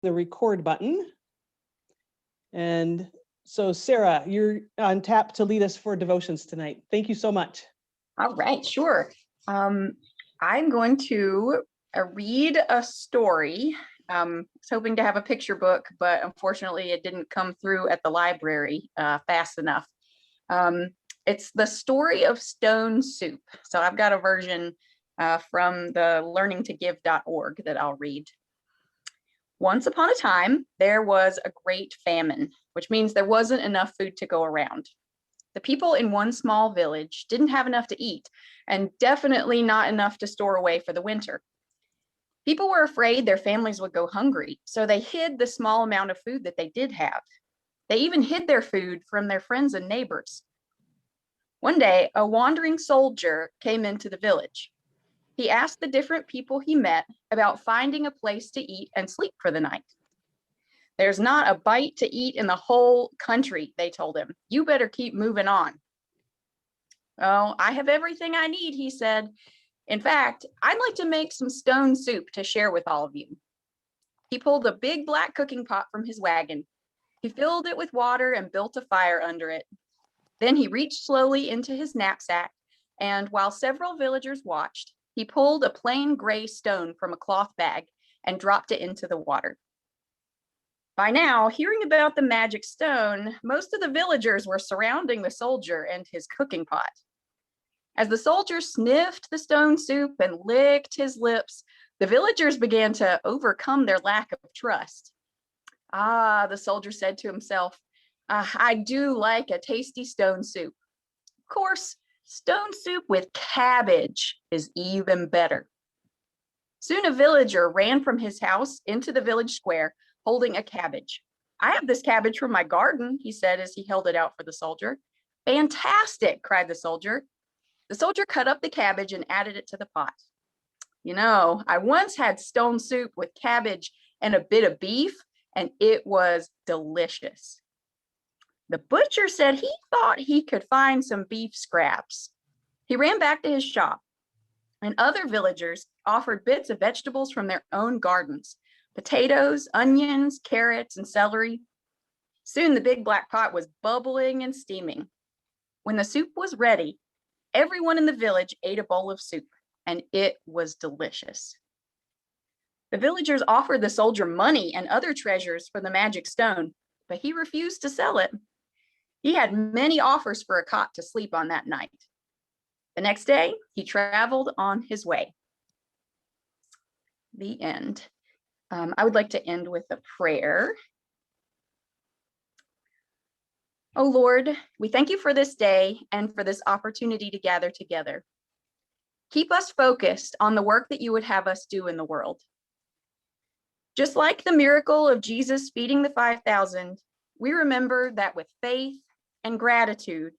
the record button. And so Sarah, you're on tap to lead us for devotions tonight. Thank you so much. All right, sure. I'm going to read a story. I was hoping to have a picture book, but unfortunately it didn't come through at the library fast enough. It's the story of Stone Soup. So I've got a version from the learningtogive.org that I'll read. Once upon a time, there was a great famine, which means there wasn't enough food to go around. The people in one small village didn't have enough to eat, and definitely not enough to store away for the winter. People were afraid their families would go hungry, so they hid the small amount of food that they did have. They even hid their food from their friends and neighbors. One day, a wandering soldier came into the village. He asked the different people he met about finding a place to eat and sleep for the night. There's not a bite to eat in the whole country, they told him. You better keep moving on. Oh, I have everything I need, he said. In fact, I'd like to make some stone soup to share with all of you. He pulled a big black cooking pot from his wagon. He filled it with water and built a fire under it. Then he reached slowly into his knapsack, and while several villagers watched, he pulled a plain gray stone from a cloth bag and dropped it into the water. By now, hearing about the magic stone, most of the villagers were surrounding the soldier and his cooking pot. As the soldier sniffed the stone soup and licked his lips, the villagers began to overcome their lack of trust. Ah, the soldier said to himself, I do like a tasty stone soup. Of course, stone soup with cabbage is even better. Soon a villager ran from his house into the village square holding a cabbage. I have this cabbage from my garden, he said as he held it out for the soldier. Fantastic, cried the soldier. The soldier cut up the cabbage and added it to the pot. You know, I once had stone soup with cabbage and a bit of beef, and it was delicious. The butcher said he thought he could find some beef scraps. He ran back to his shop, and other villagers offered bits of vegetables from their own gardens, potatoes, onions, carrots, and celery. Soon the big black pot was bubbling and steaming. When the soup was ready, everyone in the village ate a bowl of soup, and it was delicious. The villagers offered the soldier money and other treasures for the magic stone, but he refused to sell it. He had many offers for a cot to sleep on that night. The next day, he traveled on his way. The end. I would like to end with a prayer. Oh Lord, we thank you for this day and for this opportunity to gather together. Keep us focused on the work that you would have us do in the world. Just like the miracle of Jesus feeding the 5,000, we remember that with faith and gratitude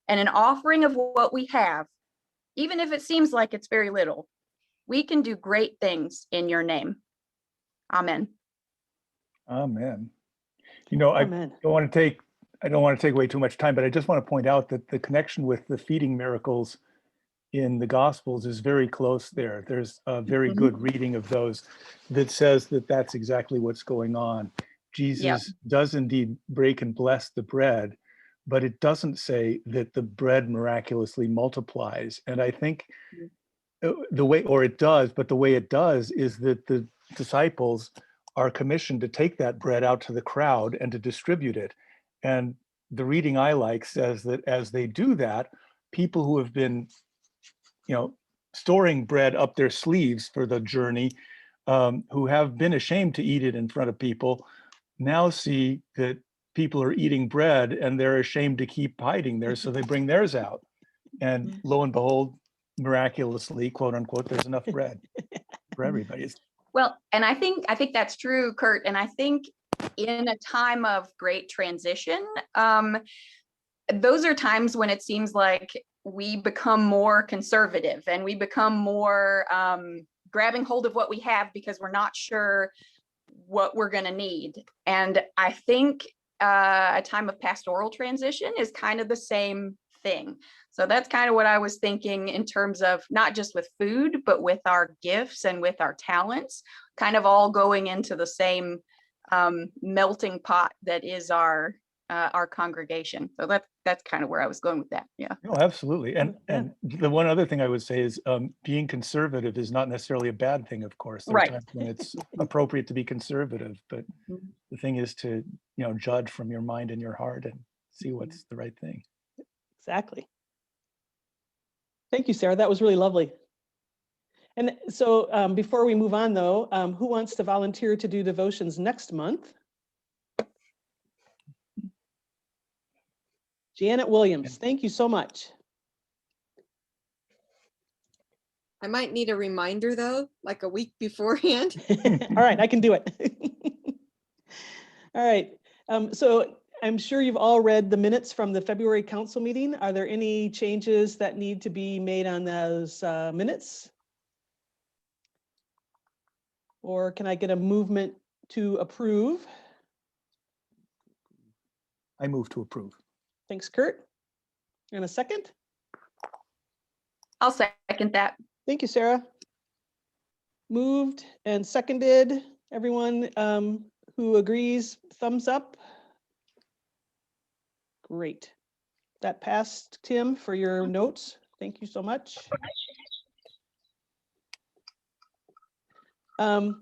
and an offering of what we have, even if it seems like it's very little, we can do great things in your name. Amen. Amen. You know, Amen. I don't want to take away too much time, but I just want to point out that the connection with the feeding miracles in the Gospels is very close there. There's a very good reading of those that says that that's exactly what's going on. Jesus does indeed break and bless the bread, but it doesn't say that the bread miraculously multiplies. And I think the way, or it does, but the way it does is that the disciples are commissioned to take that bread out to the crowd and to distribute it. And the reading I like says that as they do that, people who have been, storing bread up their sleeves for the journey, who have been ashamed to eat it in front of people, now see that people are eating bread and they're ashamed to keep hiding there, so they bring theirs out. And lo and behold, miraculously, quote unquote, there's enough bread for everybody. Well, and I think that's true, Kurt. And I think in a time of great transition, those are times when it seems like we become more conservative and we become more grabbing hold of what we have because we're not sure what we're going to need. And I think a time of pastoral transition is kind of the same thing. So that's kind of what I was thinking in terms of not just with food, but with our gifts and with our talents, kind of all going into the same melting pot that is our congregation. So that's kind of where I was going with that. Yeah. No, absolutely. And Yeah. and the one other thing I would say is being conservative is not necessarily a bad thing, of course. There are Right. times when it's appropriate to be conservative, but the thing is to, judge from your mind and your heart and see what's the right thing. Exactly. Thank you, Sarah. That was really lovely. And so before we move on, though, who wants to volunteer to do devotions next month? Janet Williams, thank you so much. I might need a reminder though, like a week beforehand. All right, I can do it. All right, so I'm sure you've all read the minutes from the February council meeting. Are there any changes that need to be made on those minutes? Or can I get a movement to approve? I move to approve. Thanks, Kurt. And a second? I'll second that. Thank you, Sarah. Moved and seconded. Everyone who agrees, thumbs up. Great. That passed, Tim, for your notes. Thank you so much. And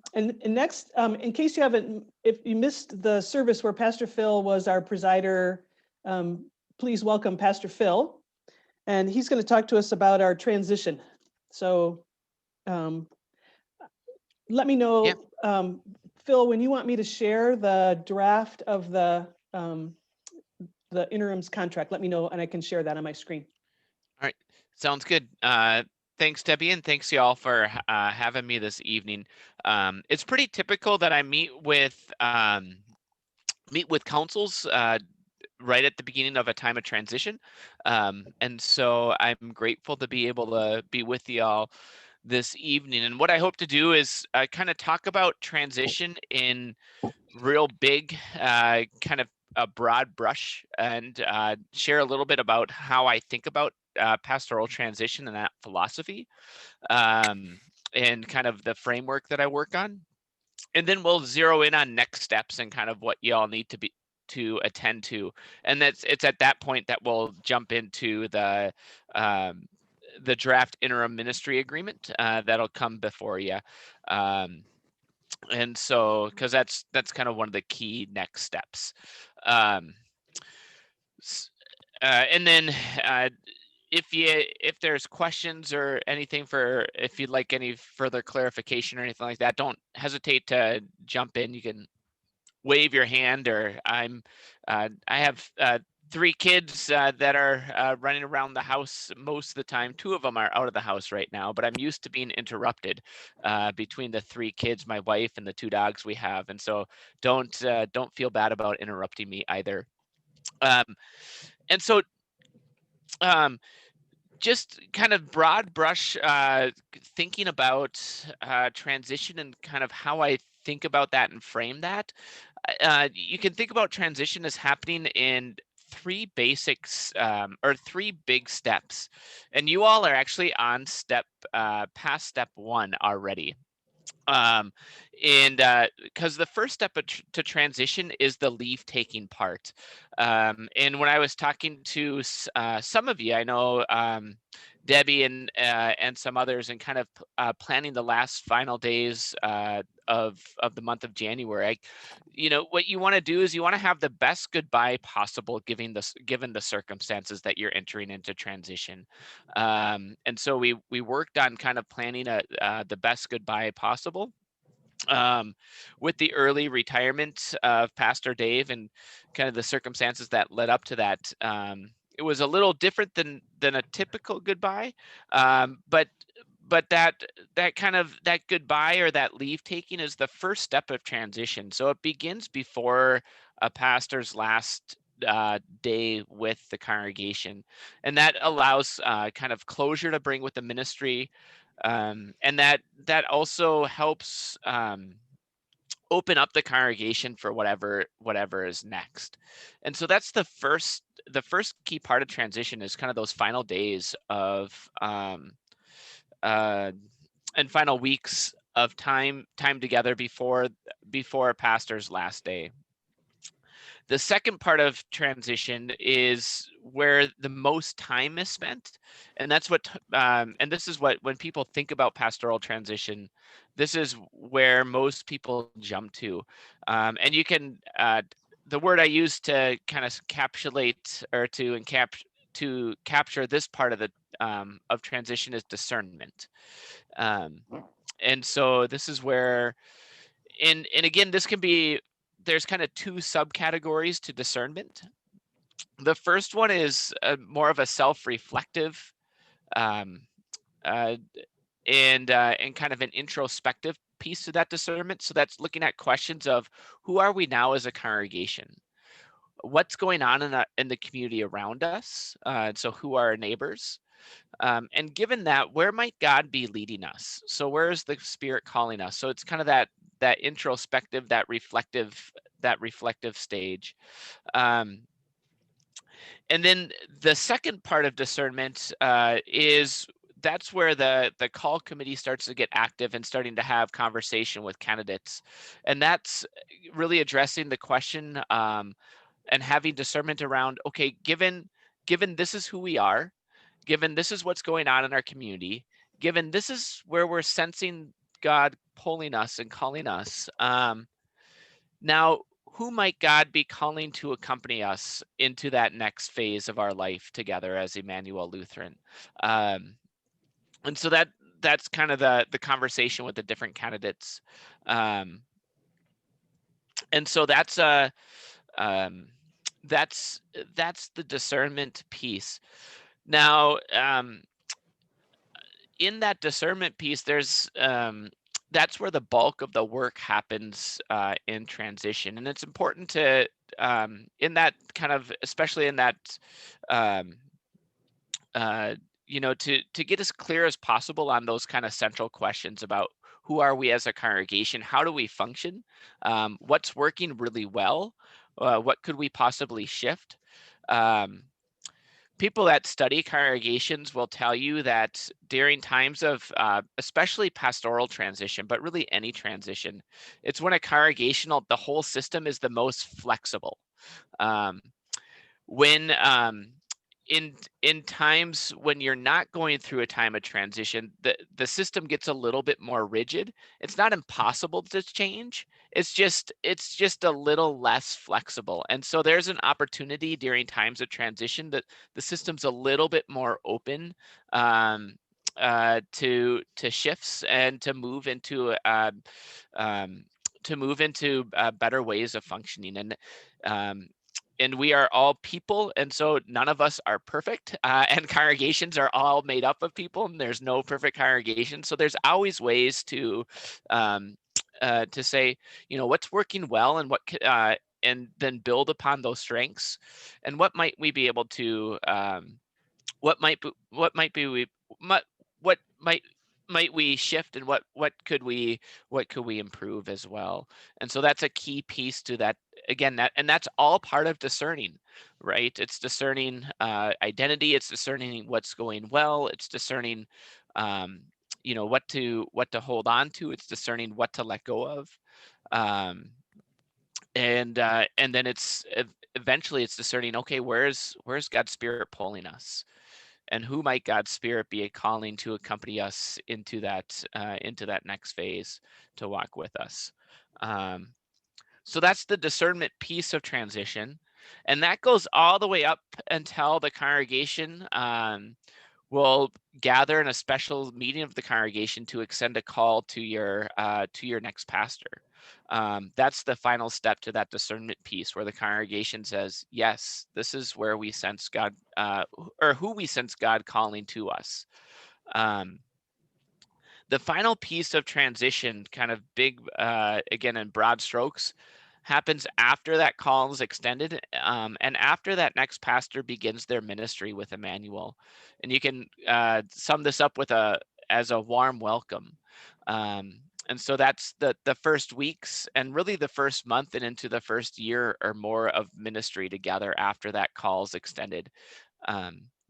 next, in case you haven't, if you missed the service where Pastor Phil was our presider, please welcome Pastor Phil. And he's going to talk to us about our transition. So let me know, Phil, when you want me to share the draft of the interim's contract, let me know and I can share that on my screen. All right, sounds good. Thanks, Debbie, and thanks y'all for having me this evening. It's pretty typical that I meet with councils right at the beginning of a time of transition. And so I'm grateful to be able to be with y'all this evening. And what I hope to do is kind of talk about transition in real big, kind of a broad brush, and share a little bit about how I think about pastoral transition and that philosophy, and kind of the framework that I work on. And then we'll zero in on next steps and kind of what y'all need to attend to. And it's at that point that we'll jump into the draft interim ministry agreement that'll come before you. And so, because that's kind of one of the key next steps. And then if there's questions or anything, if you'd like any further clarification or anything like that, don't hesitate to jump in. You can wave your hand, or I have 3 kids that are running around the house most of the time. 2 of them are out of the house right now, but I'm used to being interrupted between the 3 kids, my wife, and the 2 dogs we have. And so don't feel bad about interrupting me either. And so just kind of broad brush thinking about transition and kind of how I think about that and frame that. You can think about transition as happening in 3 basics, or 3 big steps. And you all are actually on past step 1 already. And because the first step to transition is the leave taking part. And when I was talking to some of you, I know Debbie and some others, and kind of planning the last final days of the month of January, what you want to do is you want to have the best goodbye possible given the circumstances that you're entering into transition. And so we worked on kind of planning the best goodbye possible. With the early retirement of Pastor Dave and kind of the circumstances that led up to that, it was a little different than a typical goodbye, but that kind of that goodbye or that leave taking is the first step of transition. So it begins before a pastor's last day with the congregation, and that allows kind of closure to bring with the ministry. And that also helps open up the congregation for whatever is next. And so that's the first key part of transition, is kind of those final days of and final weeks time together before a pastor's last day. The second part of transition is where the most time is spent, and that's what and this is what, when people think about pastoral transition, this is where most people jump to. And you can the word I use to kind of encapsulate, or to capture this part of transition, is discernment. And so this is where, and again, this can be, there's kind of two subcategories to discernment. The first one is more of a self-reflective um, uh, and kind of an introspective piece to that discernment. So that's looking at questions of, who are we now as a congregation? What's going on in the community around us? So who are our neighbors? And given that, where might God be leading us? So where is the Spirit calling us? So it's kind of that introspective, that reflective stage. And then the second part of discernment is, that's where the call committee starts to get active and starting to have conversation with candidates. And that's really addressing the question and having discernment around, okay, given this is who we are, given this is what's going on in our community, given this is where we're sensing God pulling us and calling us, now who might God be calling to accompany us into that next phase of our life together as Emmanuel Lutheran? And so that's kind of the conversation with the different candidates. And so that's the discernment piece. Now, in that discernment piece, there's that's where the bulk of the work happens in transition, and it's important to in that kind of, especially in that to get as clear as possible on those kind of central questions about, who are we as a congregation? How do we function? What's working really well? What could we possibly shift? People that study congregations will tell you that during times of especially pastoral transition, but really any transition, it's when a congregational, the whole system is the most flexible. When in times when you're not going through a time of transition, the system gets a little bit more rigid. It's not impossible to change. It's just a little less flexible. And so there's an opportunity during times of transition that the system's a little bit more open to shifts and to move into better ways of functioning. And we are all people, and so none of us are perfect, and congregations are all made up of people, and there's no perfect congregation. So there's always ways to say, what's working well, and and then build upon those strengths, and what might we be able to what might we shift, and what could we improve as well. And so that's a key piece to that. Again, that's all part of discerning, right? It's discerning identity, it's discerning what's going well, it's discerning what to hold on to, it's discerning what to let go of, and then it's eventually it's discerning, okay, where's God's Spirit pulling us, and who might God's Spirit be calling to accompany us into that next phase, to walk with us. So that's the discernment piece of transition, and that goes all the way up until the congregation will gather in a special meeting of the congregation to extend a call to your next pastor. That's the final step to that discernment piece, where the congregation says, yes, this is where we sense God, or who we sense God calling to us. The final piece of transition, kind of big, again, in broad strokes, happens after that call is extended, and after that next pastor begins their ministry with Emmanuel. And you can sum this up as a warm welcome. And so that's the first weeks, and really the first month and into the first year or more of ministry together after that call is extended.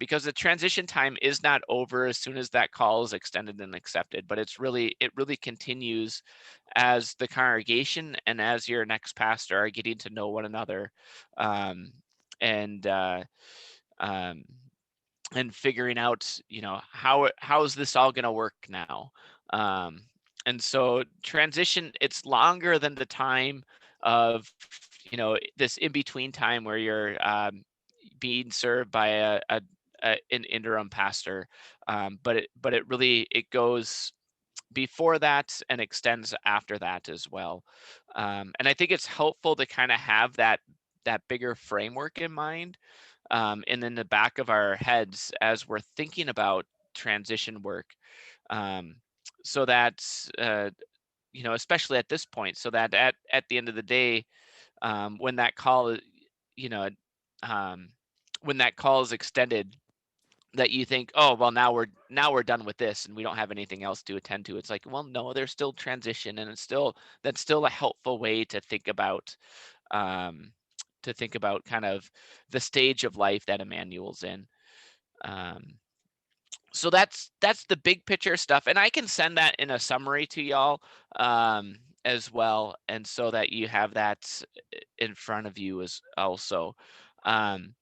because the transition time is not over as soon as that call is extended and accepted, but it really continues as the congregation and as your next pastor are getting to know one another, and um, and figuring out, how is this all going to work now. um, and so transition, it's longer than the time of, this in between time where you're being served by an interim pastor, but it goes before that and extends after that as well. And I think it's helpful to kind of have that bigger framework in mind, and in the back of our heads as we're thinking about transition work, um, so that especially at this point, so that at the end of the day, when that call you know um, when that call is extended, that you think, oh well, now we're done with this and we don't have anything else to attend to. It's like, well, no, there's still transition, and that's still a helpful way um, to think about kind of the stage of life that Emmanuel's in. Um, so that's the big picture stuff, and I can send that in a summary to y'all, as well, and so that you have that in front of you as also. Um,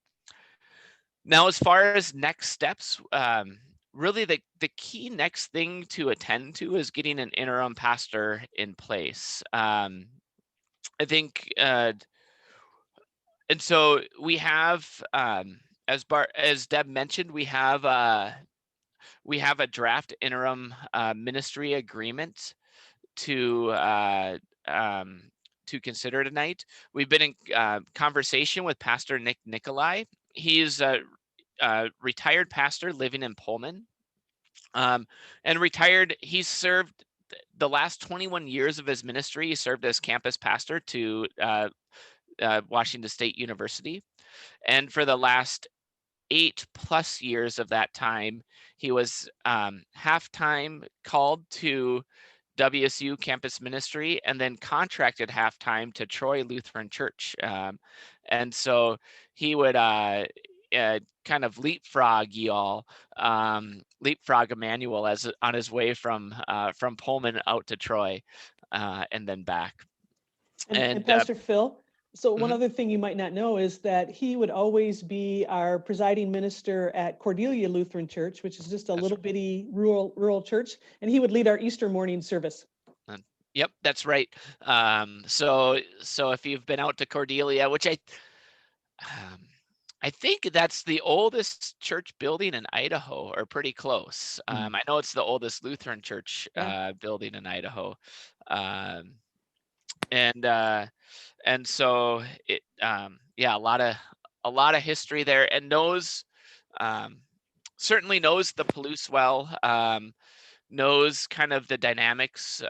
Now, as far as next steps, really the key next thing to attend to is getting an interim pastor in place. I think, and so we have, as Deb mentioned, we have a draft interim ministry agreement to consider tonight. We've been in conversation with Pastor Nick Nikolai. He's a retired pastor living in Pullman, and retired. He's served the last 21 years of his ministry. He served as campus pastor to Washington State University, and for the last 8+ years of that time, he was half-time called to WSU campus ministry, and then contracted half-time to Troy Lutheran Church. And so he would kind of leapfrog y'all, leapfrog Emmanuel as on his way from Pullman out to Troy, and then back. And And Pastor Phil, so one mhm. other thing you might not know is that he would always be our presiding minister at Cordelia Lutheran Church, which is just a That's little bitty rural church, and he would lead our Easter morning service. Yep, that's right. So if you've been out to Cordelia, which I think that's the oldest church building in Idaho, or pretty close. I know it's the oldest Lutheran church Yeah. building in Idaho, um, and so it yeah, a lot of history there, and um, certainly knows the Palouse well. Knows kind of the dynamics,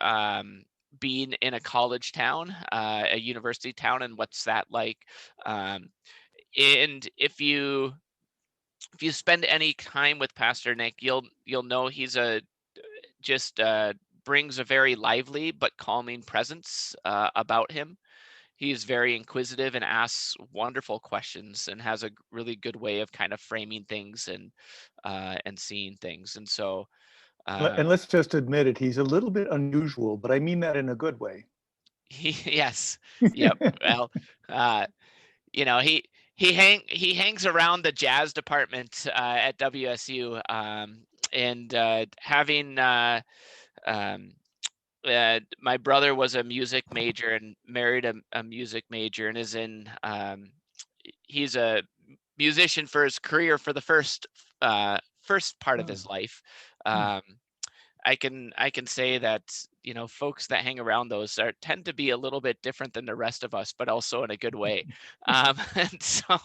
being in a college town, a university town, and what's that like. Um, and if you spend any time with Pastor Nick, you'll know he's just brings a very lively but calming presence about him. He's very inquisitive and asks wonderful questions, and has a really good way of kind of framing things and seeing things. And so And let's just admit it, he's a little bit unusual, but I mean that in a good way. yes, yep. Well, uh, he hangs around the jazz department at WSU, and having my brother was a music major and married a music major, and is in he's a musician for his career for the first part of his life. Um, I can say that, folks that hang around those tend to be a little bit different than the rest of us, but also in a good way. And so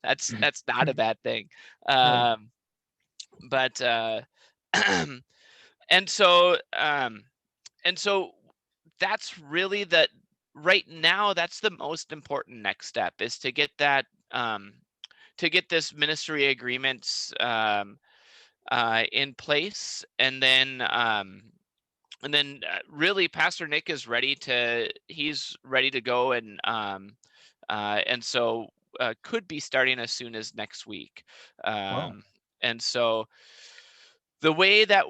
that's not a bad thing. Um, but and so um, and so that's really right now, that's the most important next step, is to get that, to get this ministry agreements in place, and then really Pastor Nick is he's ready to go, and so could be starting as soon as next week. Wow. And so the way that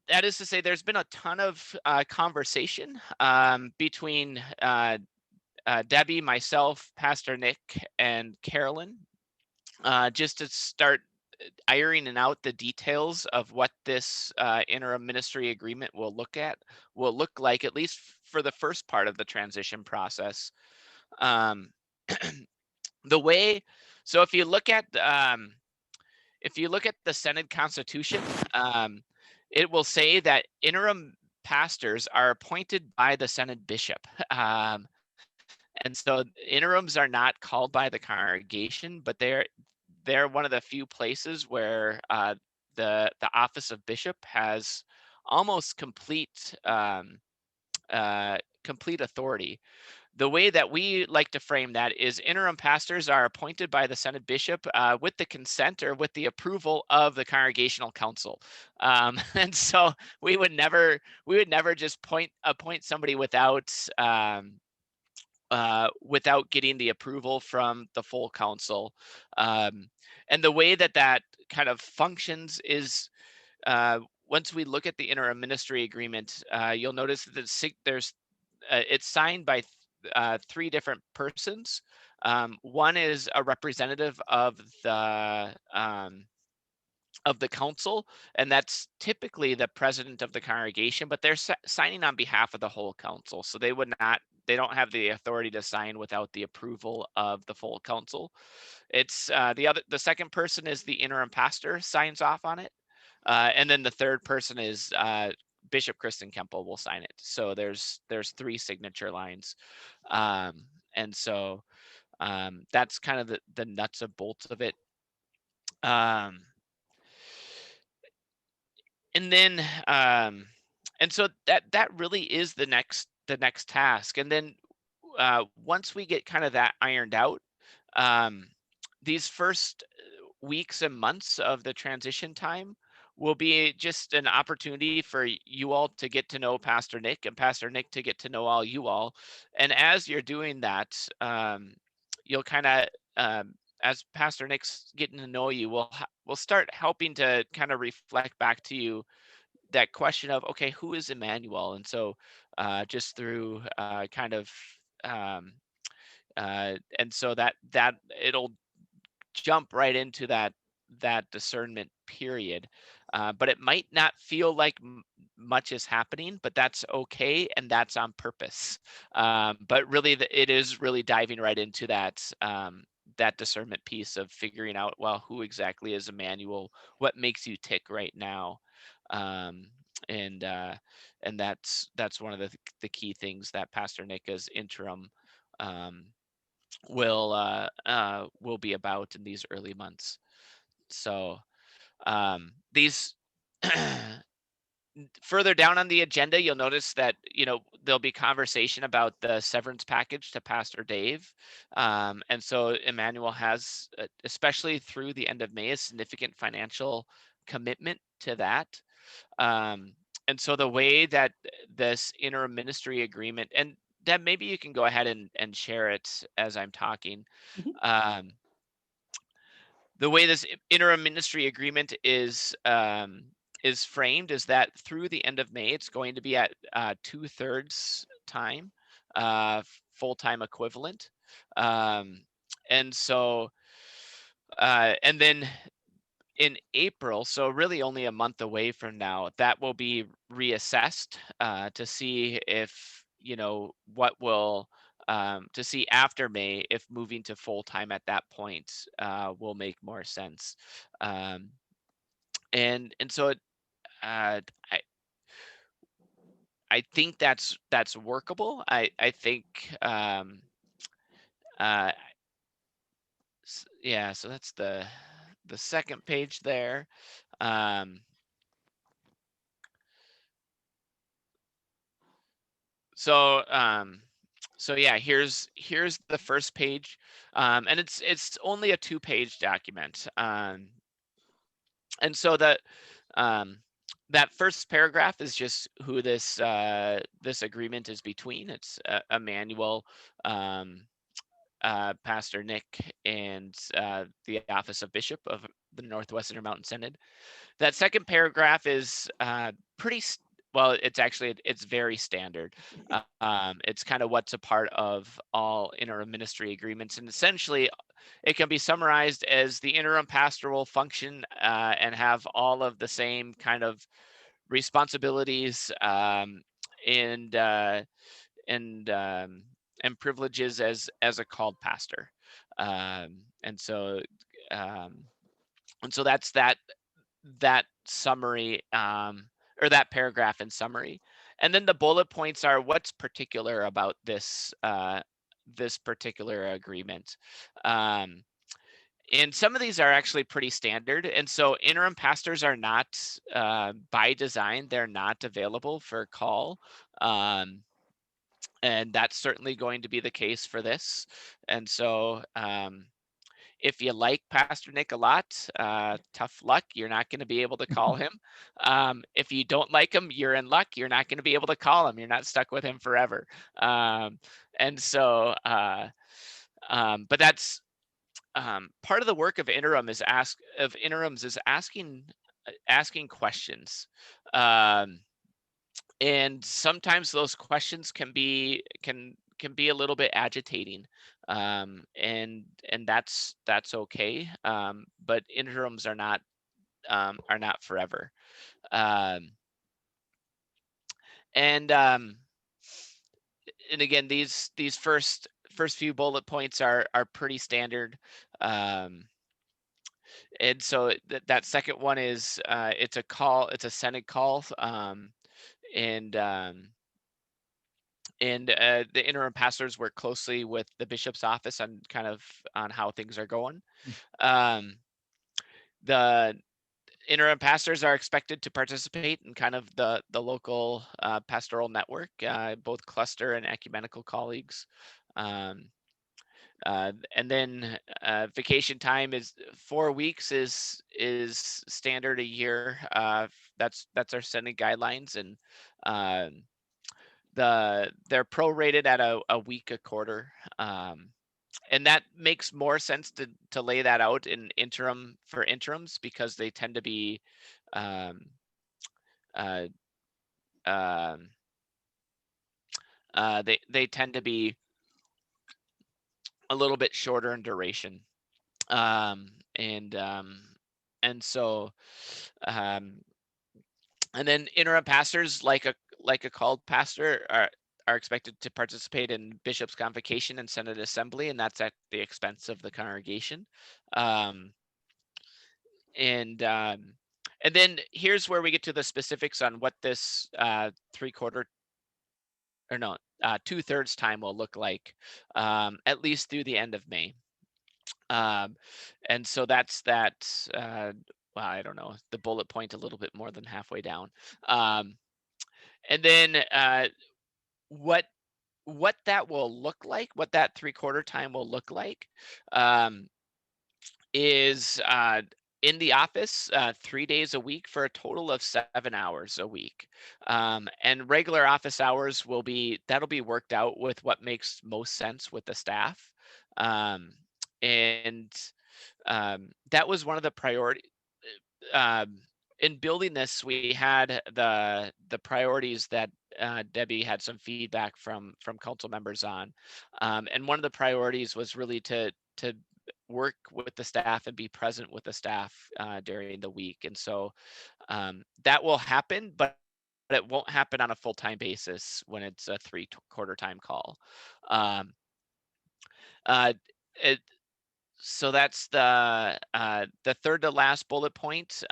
that is to say, there's been a ton of conversation between Debbie, myself, Pastor Nick, and Carolyn, just to start ironing out the details of what this interim ministry agreement will look like, at least for the first part of the transition process. The way, so if you look at the Synod Constitution, it will say that interim pastors are appointed by the Synod bishop. And so interims are not called by the congregation, but they're one of the few places where the office of bishop has almost complete complete authority. The way that we like to frame that is interim pastors are appointed by the Synod bishop with the consent or with the approval of the congregational council. And so we would never just appoint somebody without getting the approval from the full council. And the way that kind of functions is once we look at the interim ministry agreement, you'll notice that it's signed by three different persons. One is a representative of the council, and that's typically the president of the congregation, but they're signing on behalf of the whole council. So they don't have the authority to sign without the approval of the full council. It's the second person is the interim pastor signs off on it. And then the third person is Bishop Kristen Kemple will sign it. So there's three signature lines. And so that's kind of the nuts and bolts of it. And then and so that really is the next task. And then once we get kind of that ironed out, these first weeks and months of the transition time will be just an opportunity for you all to get to know Pastor Nick and Pastor Nick to get to know all you all. And as you're doing that, you'll kind of, as Pastor Nick's getting to know you, we'll start helping to kind of reflect back to you that question of, okay, who is Emmanuel? And so just through kind of, and so that it'll jump right into that discernment period. But it might not feel like much is happening, but that's okay, and that's on purpose. But really, it is really diving right into that discernment piece of figuring out, well, who exactly is Emmanuel? What makes you tick right now? And that's one of the key things that Pastor Nick as interim will be about in these early months. So these further down on the agenda, you'll notice that there'll be conversation about the severance package to Pastor Dave, and so Emmanuel has, especially through the end of May, a significant financial commitment to that. And so the way that this interim ministry agreement, and Deb, maybe you can go ahead and share it as I'm talking. Mhm. The way this interim ministry agreement is framed is that through the end of May, it's going to be at 2/3 time, full-time equivalent. And so, and then in April, so really only a month away from now, that will be reassessed to see if, what will, to see after May if moving to full-time at that point will make more sense. And so I think that's workable. I think yeah, so that's the second page there. So yeah, here's the first page, and it's only a 2-page document. And so that first paragraph is just who this agreement is between. It's Emmanuel, Pastor Nick and the office of Bishop of the Northwest Intermountain Synod. That second paragraph is well, it's very standard. It's kind of what's a part of all interim ministry agreements, and essentially it can be summarized as the interim pastor will function and have all of the same kind of responsibilities and privileges as a called pastor. And so that's that summary or that paragraph in summary. And then the bullet points are what's particular about this this particular agreement. And some of these are actually pretty standard. And so interim pastors are not, by design, they're not available for call. And that's certainly going to be the case for this. And so if you like Pastor Nick a lot, tough luck. You're not going to be able to call him. If you don't like him, you're in luck. You're not going to be able to call him. You're not stuck with him forever. And so, but that's part of the work of interims is asking questions. And sometimes those questions can be a little bit agitating, and that's okay. But interims are not forever. And again, these first few bullet points are pretty standard. And so that second one is it's a Senate call. And the interim pastors work closely with the bishop's office on how things are going. The interim pastors are expected to participate in kind of the local pastoral network, both cluster and ecumenical colleagues. And then vacation time is 4 weeks is standard a year. That's our Senate guidelines, and they're prorated at a week a quarter. And that makes more sense to lay that out in interims, because they tend to be they tend to be a little bit shorter in duration. And so and then interim pastors, like a called pastor, are expected to participate in bishop's convocation and synod assembly, and that's at the expense of the congregation. And then here's where we get to the specifics on what this 2/3 time will look like, at least through the end of May. And so that's that. Well, I don't know, the bullet point a little bit more than halfway down. And then what that will look like, what that 3/4 time will look like, is in the office 3 days a week for a total of 7 hours a week. And regular office hours that'll be worked out with what makes most sense with the staff. And that was one of the priority in building this. We had the priorities that Debbie had some feedback from council members on, and one of the priorities was really to work with the staff and be present with the staff during the week. And so that will happen, but it won't happen on a full-time basis when it's a 3/4 time call. So that's the third to last bullet point.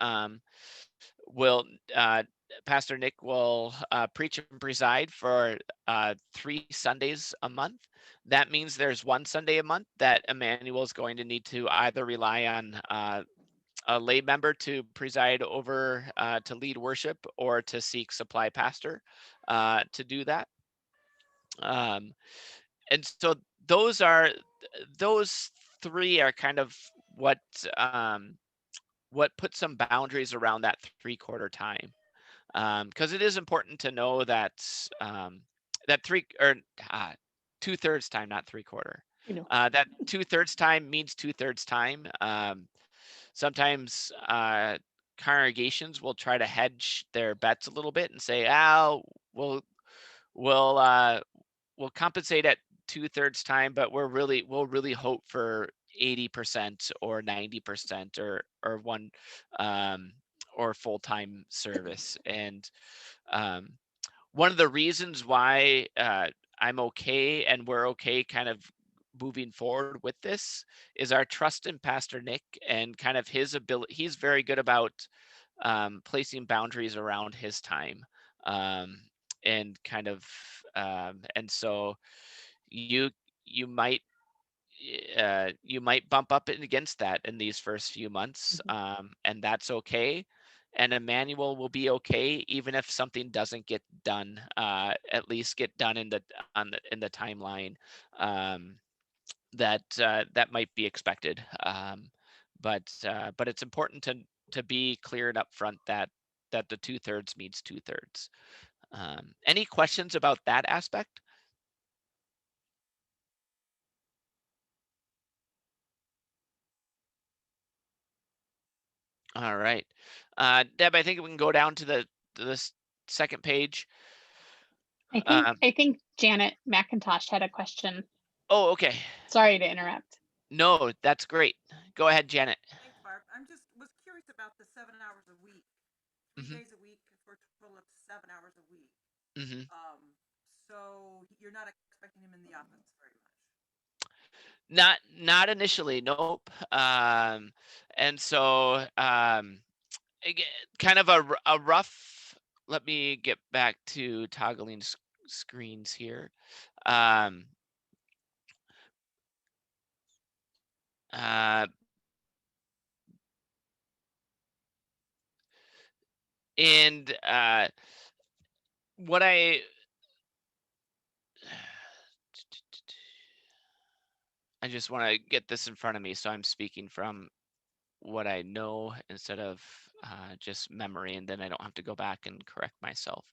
Pastor Nick will preach and preside for 3 Sundays a month. That means there's 1 Sunday a month that Emmanuel is going to need to either rely on a lay member to preside over, to lead worship, or to seek supply pastor to do that. And so those 3 are kind of what put some boundaries around that 3/4 time. Because it is important to know that that 2/3 time, not 3/4. You know, That 2/3 time means 2/3 time. Sometimes congregations will try to hedge their bets a little bit and say, "Oh, we'll we'll uh, we'll compensate at 2/3 time, but we'll really hope for 80% or 90% or one um, or full-time service." And um, one of the reasons why I'm okay and we're okay kind of moving forward with this is our trust in Pastor Nick and kind of his ability. He's very good about placing boundaries around his time, um, and kind of and so you you might you might bump up against that in these first few months, Mhm. and that's okay. And Emmanuel will be okay, even if something doesn't get done. At least get done in the timeline um, that might be expected. But it's important to be clear and upfront that the 2/3 means 2/3. Any questions about that aspect? All right. Deb, I think we can go down to the second page. Um, I think Janet McIntosh had a question. oh, okay. Sorry to interrupt. No, that's great. Go ahead, Janet. Thanks, Barb. I'm just was curious about the 7 hours a week, 3 Hmm. days a week for a total of 7 hours a week. Hmm. So you're not expecting him in the office very much. Not initially, nope. And so aga- kind of a rough. Let me get back to toggling screens here. Um, uh, and what I just want to get this in front of me, so I'm speaking from what I know instead of just memory, and then I don't have to go back and correct myself.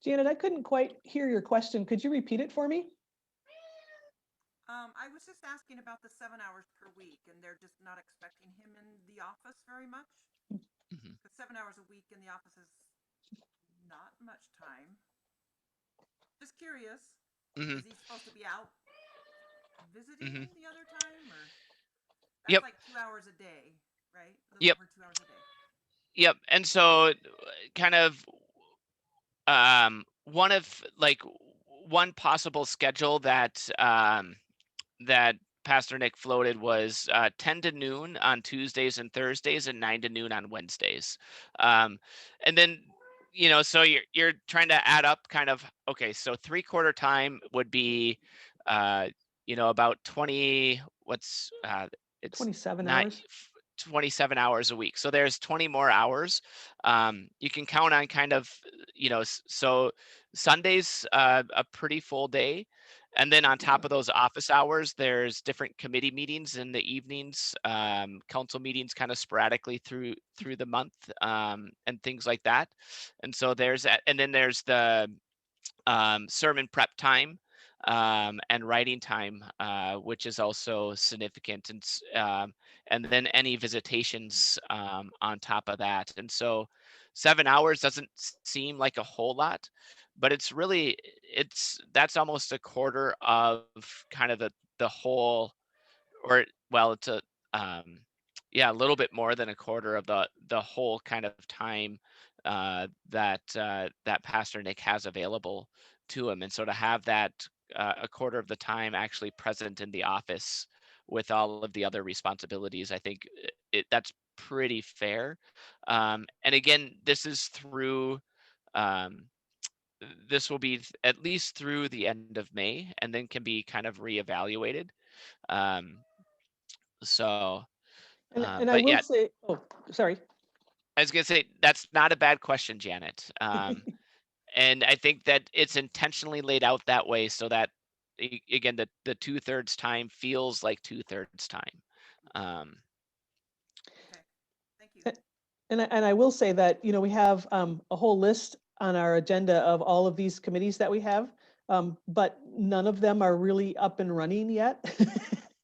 Janet, I couldn't quite hear your question. Could you repeat it for me? I was just asking about the 7 hours per week, and they're just not expecting him in the office very much. Mhm. Because 7 hours a week in the office is not much time. Just curious, Mhm. is he supposed to be out visiting Mhm. the other time, or that's Yep. like 2 hours a day, right? A little Yep. over 2 hours a day. Yep. And so kind of one of like one possible schedule that Pastor Nick floated was 10 to noon on Tuesdays and Thursdays and 9 to noon on Wednesdays. And then, so you're trying to add up kind of, okay, so 3/4 time would be, uh, about 20, it's 27 not hours? 27 hours a week. So there's 20 more hours. You can count on kind of, so Sunday's a pretty full day. And then on top of those office hours, there's different committee meetings in the evenings, council meetings kind of sporadically through the month, and things like that. And so there's that, and then there's the sermon prep time, and writing time, which is also significant, and then any visitations on top of that. And so 7 hours doesn't seem like a whole lot, but that's almost a quarter of kind of the whole, or well, it's um, yeah, a little bit more than a quarter of the whole kind of time that Pastor Nick has available to him. And so to have that a quarter of the time actually present in the office with all of the other responsibilities, I think that's pretty fair. And again, um, this will be at least through the end of May, and then can be kind of reevaluated. Um, so, And I but will yeah, say, oh, sorry. I was gonna say that's not a bad question, Janet. And I think that it's intentionally laid out that way so that again, the 2/3 time feels like 2/3 time. Um, Okay, thank you. And I will say that, we have a whole list on our agenda of all of these committees that we have, but none of them are really up and running yet.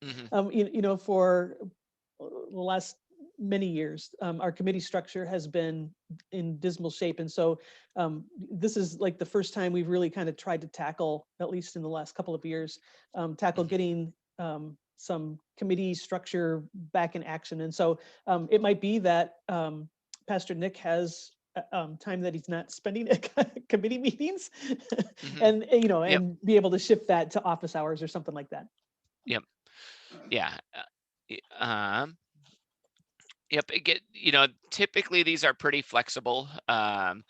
Mhm. For the last many years, our committee structure has been in dismal shape. And so this is like the first time we've really kind of tried to tackle, at least in the last couple of years, tackle Mhm. getting some committee structure back in action. And so it might be that Pastor Nick has time that he's not spending at committee meetings Mhm. and, Yep. and be able to shift that to office hours or something like that. Yep. Yeah. Yep. Typically these are pretty flexible. And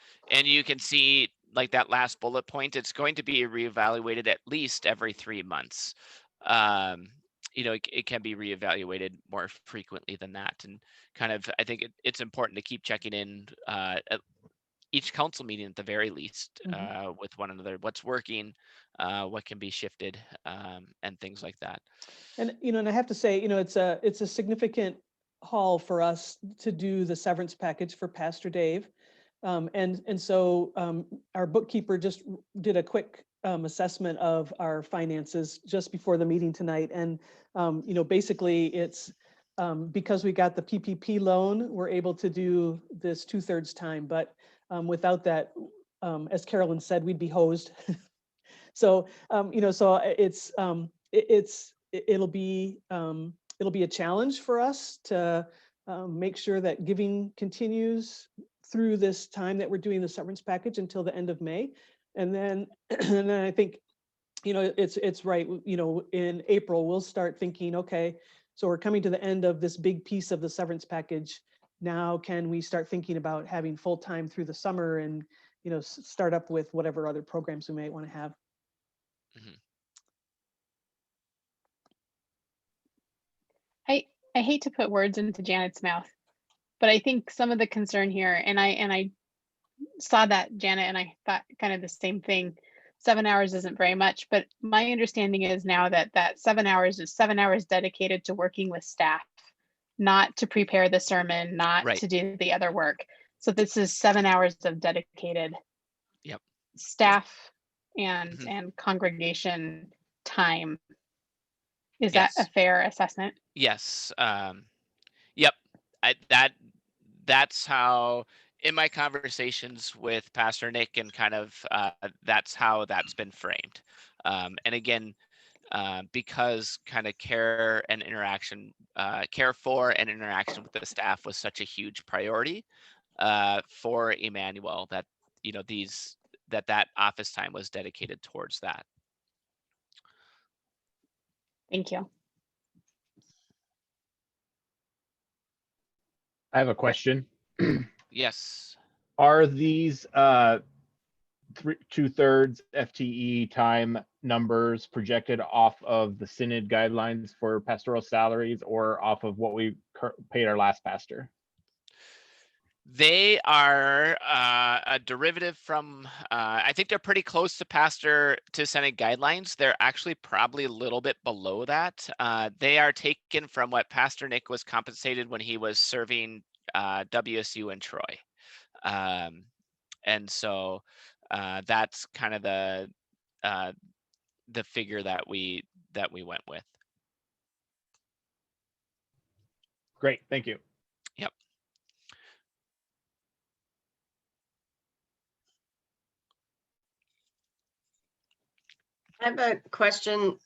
you can see like that last bullet point, it's going to be reevaluated at least every 3 months. It can be reevaluated more frequently than that. And kind of, I think it's important to keep checking in at each council meeting at the very least with one another, what's working, what can be shifted, and things like that. And I have to say, it's a significant haul for us to do the severance package for Pastor Dave. And so our bookkeeper just did a quick assessment of our finances just before the meeting tonight. And, basically it's because we got the PPP loan, we're able to do this 2/3 time. But without that, as Carolyn said, we'd be hosed. So, it'll be a challenge for us to make sure that giving continues through this time that we're doing the severance package until the end of May. And then, and then I think, it's right, in April, we'll start thinking, okay, so we're coming to the end of this big piece of the severance package. Now, can we start thinking about having full time through the summer and, start up with whatever other programs we might want to have? Mhm. I hate to put words into Janet's mouth, but I think some of the concern here, and I saw that, Janet, and I thought kind of the same thing. 7 hours isn't very much, but my understanding is now that 7 hours is 7 hours dedicated to working with staff, not to prepare the sermon, not Right. to do the other work. So this is 7 hours of dedicated Yep. staff and Mhm. and congregation time. Is that a Yes. fair assessment? Yes. Yep. That's how, in my conversations with Pastor Nick, and kind of that's how that's been framed. And again, because kind of care for and interaction with the staff was such a huge priority for Emmanuel, that that office time was dedicated towards that. Thank you. I have a question. Yes. Are these 2/3 FTE time numbers projected off of the Synod guidelines for pastoral salaries, or off of what we paid our last pastor? They are a derivative from, I think they're pretty close to Senate guidelines. They're actually probably a little bit below that. They are taken from what Pastor Nick was compensated when he was serving WSU in Troy. And so that's kind of the figure that we went with. Great, thank you. Yep. I have a question.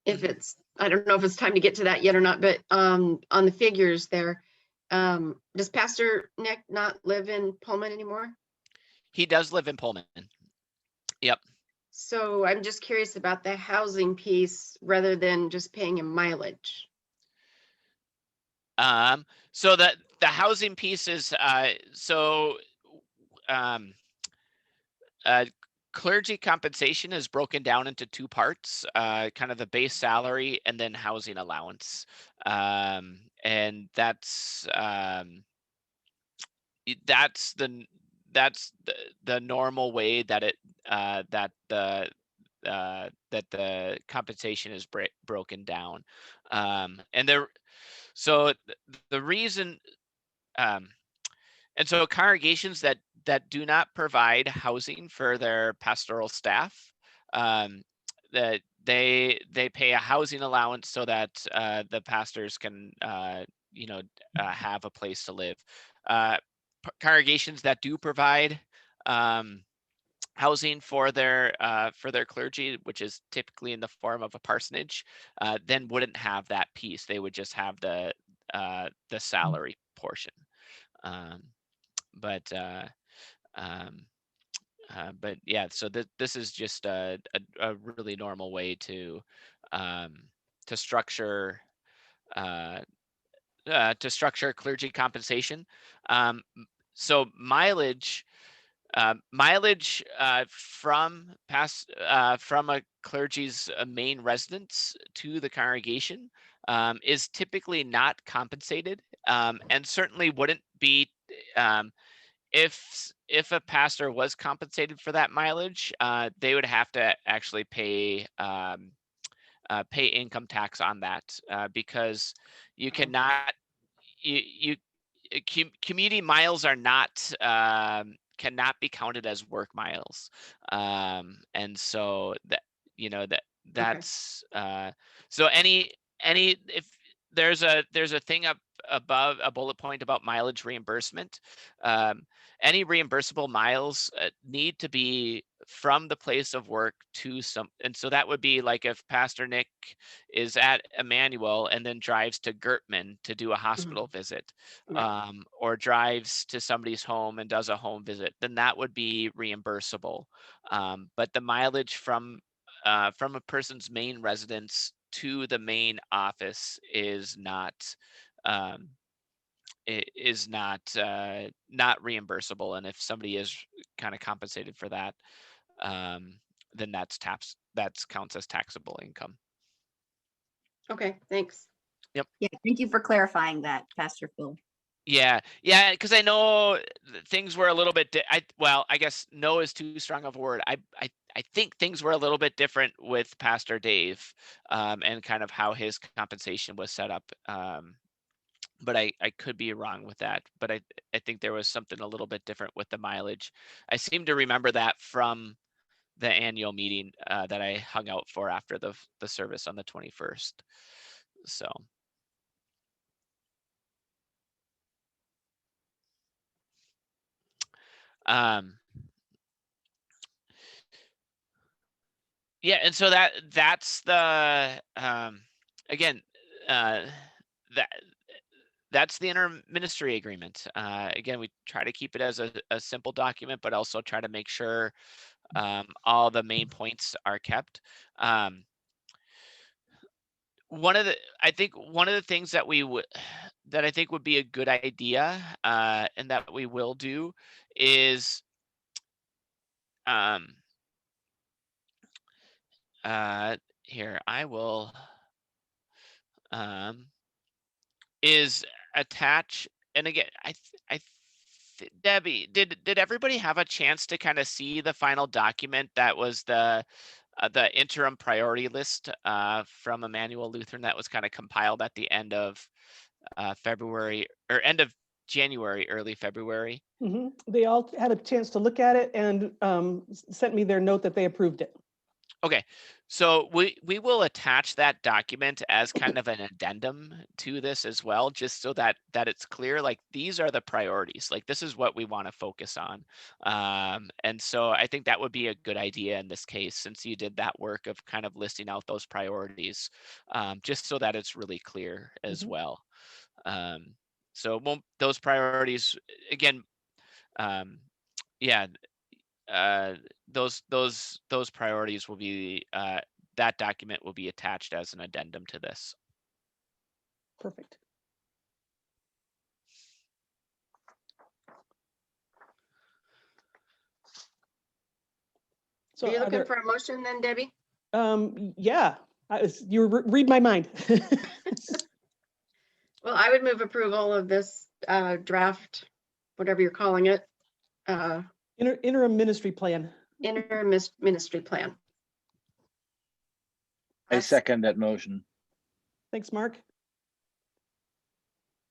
If Mhm. it's, I don't know if it's time to get to that yet or not, but on the figures there, does Pastor Nick not live in Pullman anymore? He does live in Pullman. Yep. So I'm just curious about the housing piece rather than just paying him mileage. So the housing piece is clergy compensation is broken down into two parts, kind of the base salary and then housing allowance. And that's the normal way that the compensation is broken down. And there, so the reason And so congregations that do not provide housing for their pastoral staff, that they pay a housing allowance so that the pastors can have a place to live. Congregations that do provide housing for their clergy, which is typically in the form of a parsonage, then wouldn't have that piece. They would just have the salary portion. But yeah, so this is just a really normal way to structure clergy compensation. So mileage from a clergy's main residence to the congregation is typically not compensated, and certainly wouldn't be if a pastor was compensated for that mileage. They would have to actually pay income tax on that, because you cannot community miles are not cannot be counted as work miles, and so that's so if there's a thing up above, a bullet point about mileage reimbursement. Any reimbursable miles need to be from the place of work to and so that would be like if Pastor Nick is at Emmanuel and then drives to Gertman to do a hospital visit, or drives to somebody's home and does a home visit, then that would be reimbursable. But the mileage from a person's main residence to the main office is not not reimbursable. And if somebody is kind of compensated for that, then that counts as taxable income. Okay, thanks. Yeah, thank you for clarifying that, Pastor Phil. Yeah, because I know things were a little bit. I guess no is too strong of a word. I think things were a little bit different with Pastor Dave, and kind of how his compensation was set up. But I could be wrong with that. But I think there was something a little bit different with the mileage. I seem to remember that from the annual meeting that I hung out for after the service on the 21st. So. Yeah, and so that's the again that's the inter-ministry agreement. Again, we try to keep it as a simple document, but also try to make sure all the main points are kept. One of the things that I think would be a good idea, and that we will do, is here I will is attach. And again, Debbie, did everybody have a chance to kind of see the final document that was the interim priority list from Emmanuel Lutheran that was kind of compiled at the end of February, or end of January, early February? They all had a chance to look at it and sent me their note that they approved it. Okay, so we will attach that document as kind of an addendum to this as well, just so that it's clear, like, these are the priorities, like this is what we want to focus on. And so I think that would be a good idea in this case, since you did that work of kind of listing out those priorities, just so that it's really clear as well. So those priorities, again, those priorities will be, that document will be attached as an addendum to this. Perfect. So are you looking for a motion then, Debbie? Yeah, you read my mind. Well, I would move approval of this draft, whatever you're calling it. Interim ministry plan. Interim ministry plan. I second that motion. Thanks, Mark.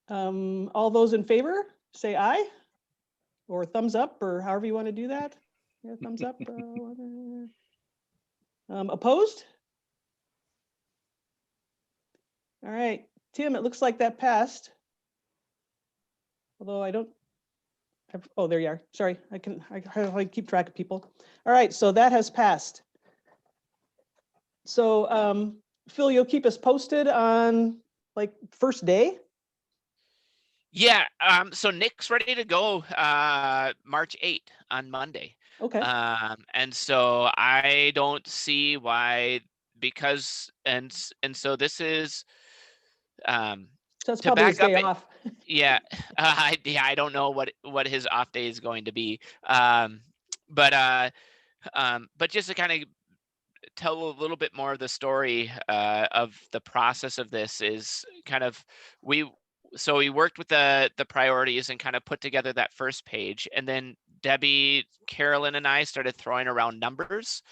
All those in favor, say aye. or thumbs up, or however you want to do that. Yeah, thumbs up. Opposed? All right, Tim, it looks like that passed. Although I don't have, oh, there you are. Sorry, I keep track of people. All right, so that has passed. So Phil, you'll keep us posted on like first day? Yeah, so Nick's ready to go March 8th on Monday. Okay, And so I don't see why, because so this is so that's to probably his back up day it, off. yeah, I don't know what his off day is going to be. But just to kind of tell a little bit more of the story of the process of this is kind of we worked with the priorities and kind of put together that first page, and then Debbie, Carolyn, and I started throwing around numbers.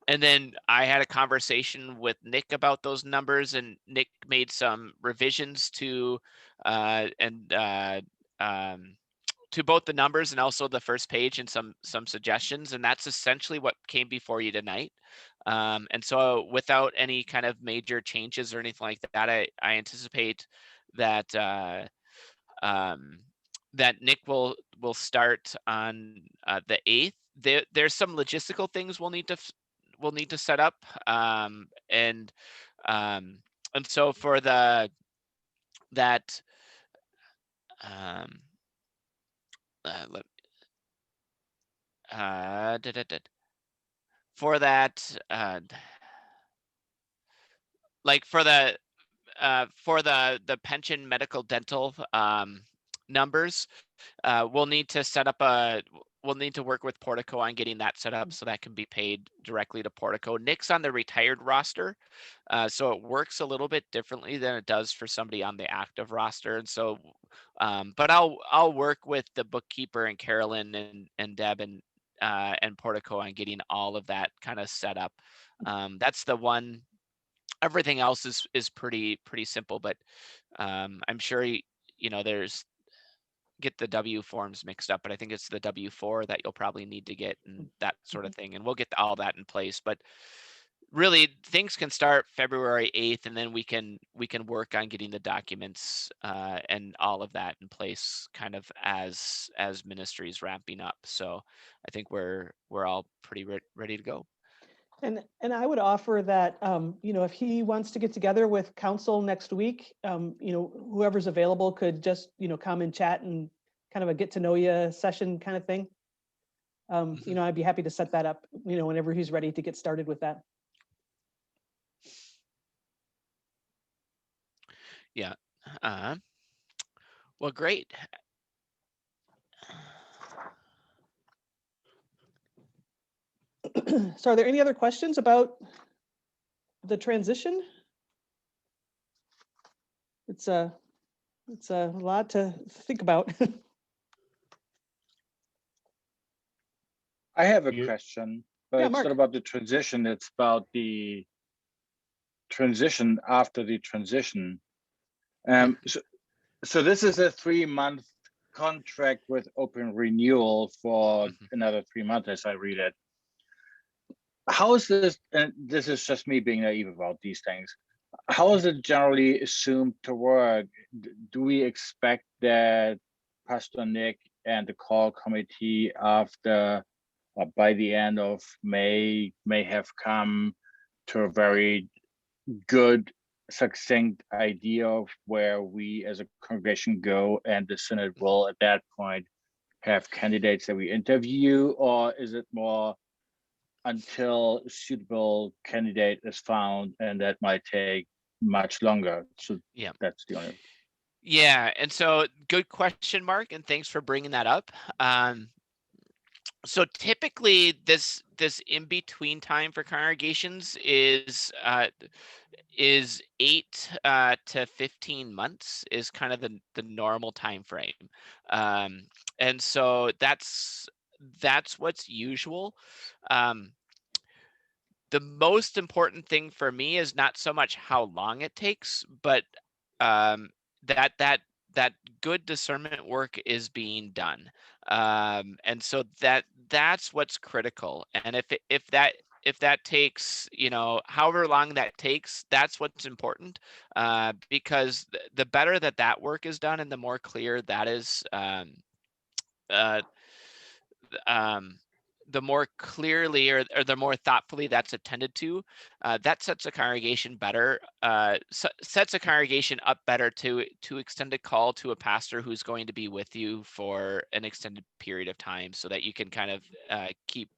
And then I had a conversation with Nick about those numbers, and Nick made some revisions to to both the numbers and also the first page, and some suggestions, and that's essentially what came before you tonight. And so without any kind of major changes or anything like that, I anticipate that that Nick will start on the 8th. There's some logistical things we'll need to set up, and so for that let, for that like for the pension, medical, dental numbers, we'll need to work with Portico on getting that set up so that can be paid directly to Portico. Nick's on the retired roster, so it works a little bit differently than it does for somebody on the active roster. And so, but I'll work with the bookkeeper and Carolyn and Deb and Portico on getting all of that kind of set up. That's the one. Everything else is pretty simple, but I'm sure there's get the W forms mixed up, but I think it's the W4 that you'll probably need to get, and that sort of thing, and we'll get all that in place. But really, things can start February 8th, and then we can work on getting the documents and all of that in place kind of as ministry's ramping up. So I think we're all pretty ready to go. And I would offer that, if he wants to get together with council next week, whoever's available could just, come and chat and kind of a get to know you session kind of thing. I'd be happy to set that up, whenever he's ready to get started with that. Yeah. Well, great. So are there any other questions about the transition? It's a lot to think about. I have a You- question, but Yeah, it's Mark. not about the transition. It's about the transition after the transition. So this is a 3-month contract with open renewal for another 3 months, as I read it. How is this, and this is just me being naive about these things, how is it generally assumed to work? Do we expect that Pastor Nick and the call committee after by the end of May may have come to a very good, succinct idea of where we as a congregation go, and the synod will at that point have candidates that we interview? Or is it more until a suitable candidate is found, and that might take much longer? So Yeah. that's the only. Yeah, and so good question, Mark, and thanks for bringing that up. So typically this in between time for congregations is 8 to 15 months is kind of the normal time frame. And so that's what's usual. The most important thing for me is not so much how long it takes, but that that good discernment work is being done. And so that's what's critical. And if that takes, however long that takes, that's what's important, because the better that work is done and the more clear that is, uh, um, the more clearly or the more thoughtfully that's attended to, that sets a congregation better, sets a congregation up better to extend a call to a pastor who's going to be with you for an extended period of time, so that you can kind of keep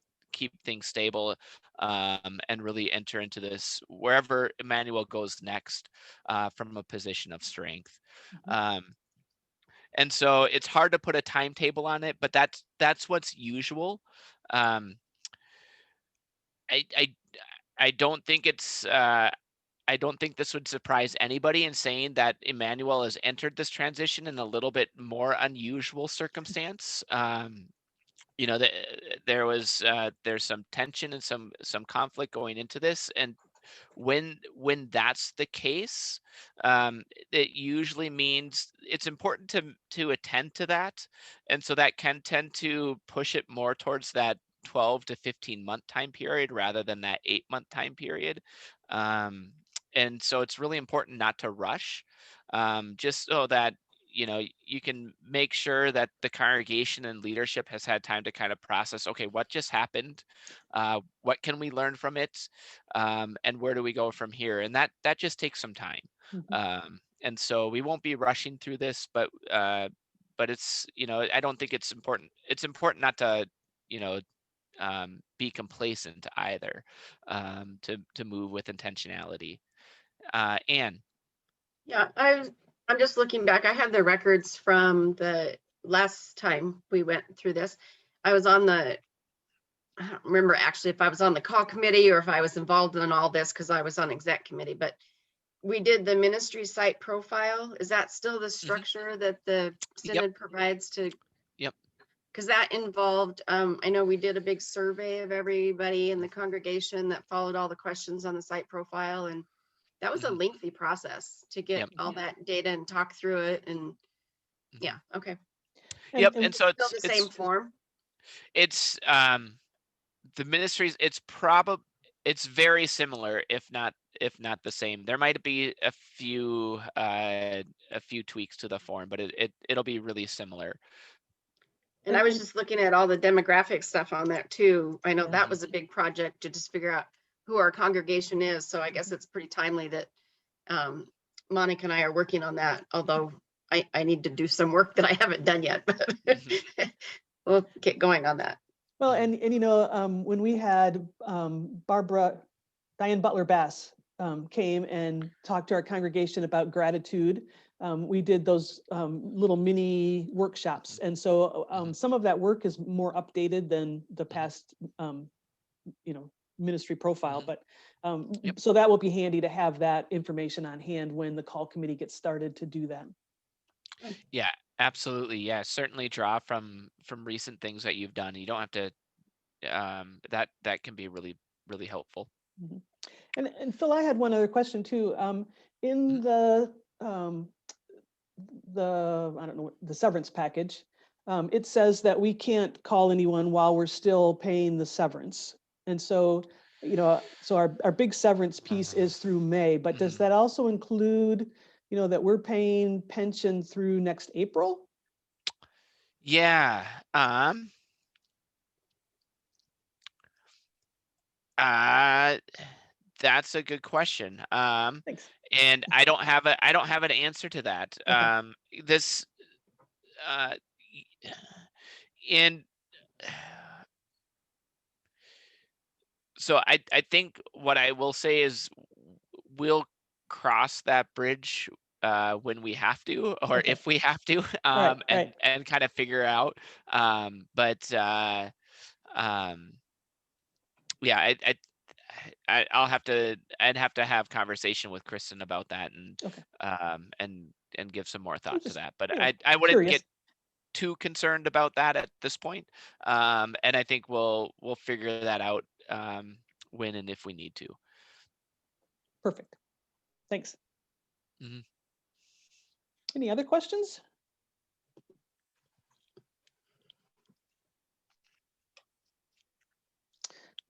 things stable, and really enter into this wherever Emmanuel goes next, from a position of strength. And so it's hard to put a timetable on it, but that's what's usual. Um, I I I don't think it's I don't think this would surprise anybody in saying that Emmanuel has entered this transition in a little bit more unusual circumstance. There's some tension and some conflict going into this, and when that's the case, it usually means it's important to attend to that, and so that can tend to push it more towards that 12 to 15-month time period rather than that 8-month time period. um, and so it's really important not to rush, just so that you can make sure that the congregation and leadership has had time to kind of process, okay, what just happened, what can we learn from it, and where do we go from here? And that just takes some time. And so we won't be rushing through this, but it's, I don't think it's important. It's important not to, be complacent either, to move with intentionality. Anne. Yeah, I'm just looking back. I have the records from the last time we went through this. I was on I don't remember actually if I was on the call committee or if I was involved in all this because I was on exec committee, but we did the ministry site profile. Is that still the structure that the synod provides to? Yep. Because that involved, I know we did a big survey of everybody in the congregation that followed all the questions on the site profile, and that was a lengthy process to get all that data and talk through it. And yeah, okay. Yep. And so still the same form. It's the ministries. It's very similar, if not the same. There might be a few tweaks to the form, but it'll be really similar. And I was just looking at all the demographic stuff on that too. I know that was a big project to just figure out who our congregation is. So I guess it's pretty timely that Monica and I are working on that, although I need to do some work that I haven't done yet, but we'll get going on that. Well, and when we had Diane Butler Bass came and talked to our congregation about gratitude, we did those little mini workshops. And so some of that work is more updated than the past, ministry profile, but so that will be handy to have that information on hand when the call committee gets started to do that. Yeah, absolutely. Yeah, certainly draw from recent things that you've done. You don't have to, that can be really, really helpful. And Phil, I had one other question too. In the I don't know, the severance package, it says that we can't call anyone while we're still paying the severance. And so, so our big severance piece is through May, but does that also include, that we're paying pension through next April? Yeah. That's a good question. Thanks. And I don't have an answer to that. Okay. This and so I think what I will say is we'll cross that bridge when we have to, or if we have to, and kind of figure out. Yeah, I'd have to have conversation with Kristen about that and give some more thought to that. But I wouldn't get too concerned about that at this point. And I think we'll figure that out when and if we need to. Perfect. Thanks. Any other questions?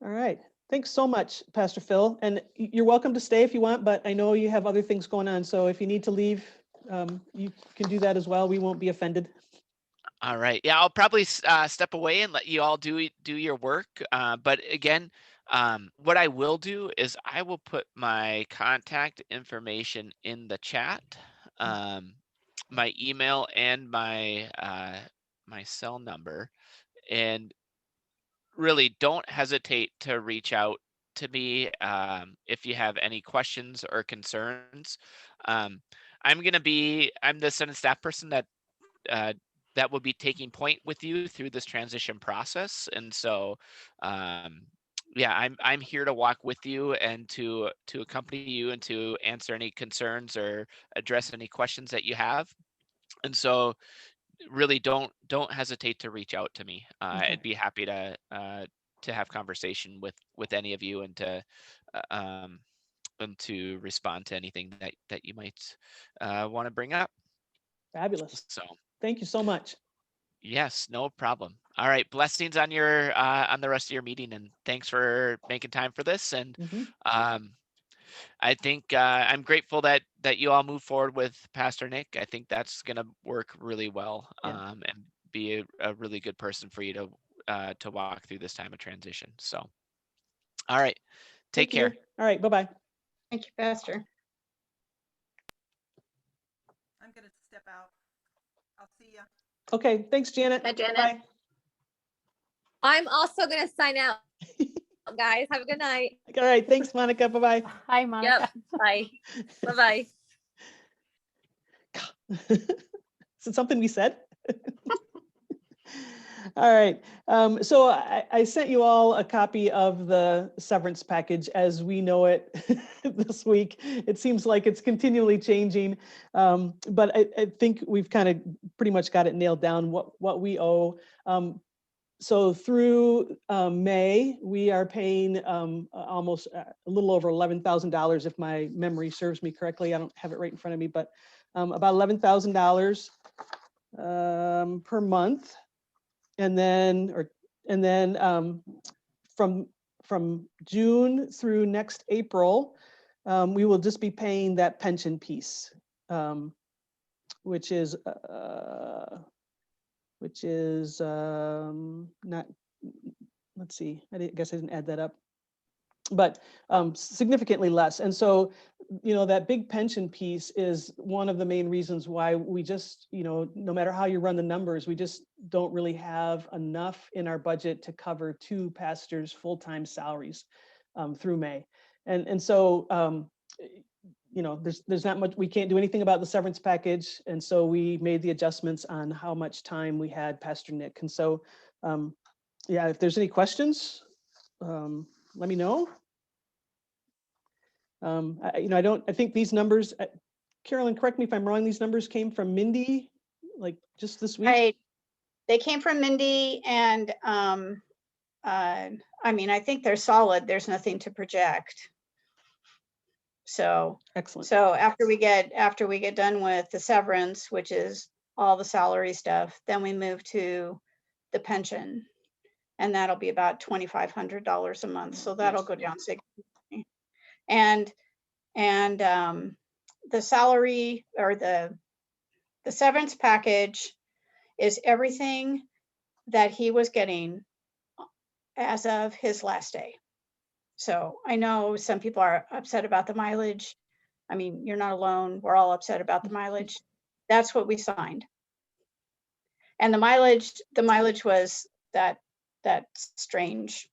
All right. Thanks so much, Pastor Phil. And you're welcome to stay if you want, but I know you have other things going on. So if you need to leave, you can do that as well. We won't be offended. All right. Yeah, I'll probably step away and let you all do your work. But again, what I will do is I will put my contact information in the chat, my email and my my cell number, and really don't hesitate to reach out to me if you have any questions or concerns. I'm the Senate staff person that that will be taking point with you through this transition process. And so, yeah, I'm here to walk with you and to accompany you and to answer any concerns or address any questions that you have. And so, really don't hesitate to reach out to me. Okay. I'd be happy to have conversation with any of you and to respond to anything that you might want to bring up. Fabulous. So. Thank you so much. Yes, no problem. All right, blessings on your on the rest of your meeting, and thanks for making time for this. And I think I'm grateful that you all move forward with Pastor Nick. I think that's going to work really well, and be a really good person for you to walk through this time of transition. So, all right, take Thank you. care. All right, bye-bye. Thank you, Pastor. I'm gonna step out. I'll see ya. Okay, thanks, Janet. Bye, Janet. Bye. I'm also going to sign out. Guys, have a good night. All right, thanks, Monica. Bye-bye. Hi, Monica. Yep. Bye. Bye-bye. Is it something we said? All right. So I sent you all a copy of the severance package as we know it this week. It seems like it's continually changing, but I think we've kind of pretty much got it nailed down what we owe. So through May, we are paying almost a little over $11,000 if my memory serves me correctly. I don't have it right in front of me, but about $11,000 per month. And then from June through next April, we will just be paying that pension piece, which is not, let's see, I guess I didn't add that up, but significantly less. And so, you know, that big pension piece is one of the main reasons why we just, you know, no matter how you run the numbers, we just don't really have enough in our budget to cover 2 pastors' full-time salaries through May. And so, you know, there's not much, we can't do anything about the severance package. And so we made the adjustments on how much time we had Pastor Nick. And so, yeah, if there's any questions, let me know. I think these numbers, Carolyn, correct me if I'm wrong, these numbers came from Mindy, like just this week? They came from Mindy, and I mean, I think they're solid. There's nothing to project. So excellent. So after we get done with the severance, which is all the salary stuff, then we move to the pension, and that'll be about $2,500 a month. So that'll go down significantly. And the salary or the severance package is everything that he was getting as of his last day. So I know some people are upset about the mileage. I mean, you're not alone. We're all upset about the mileage. That's what we signed. And the mileage was that strange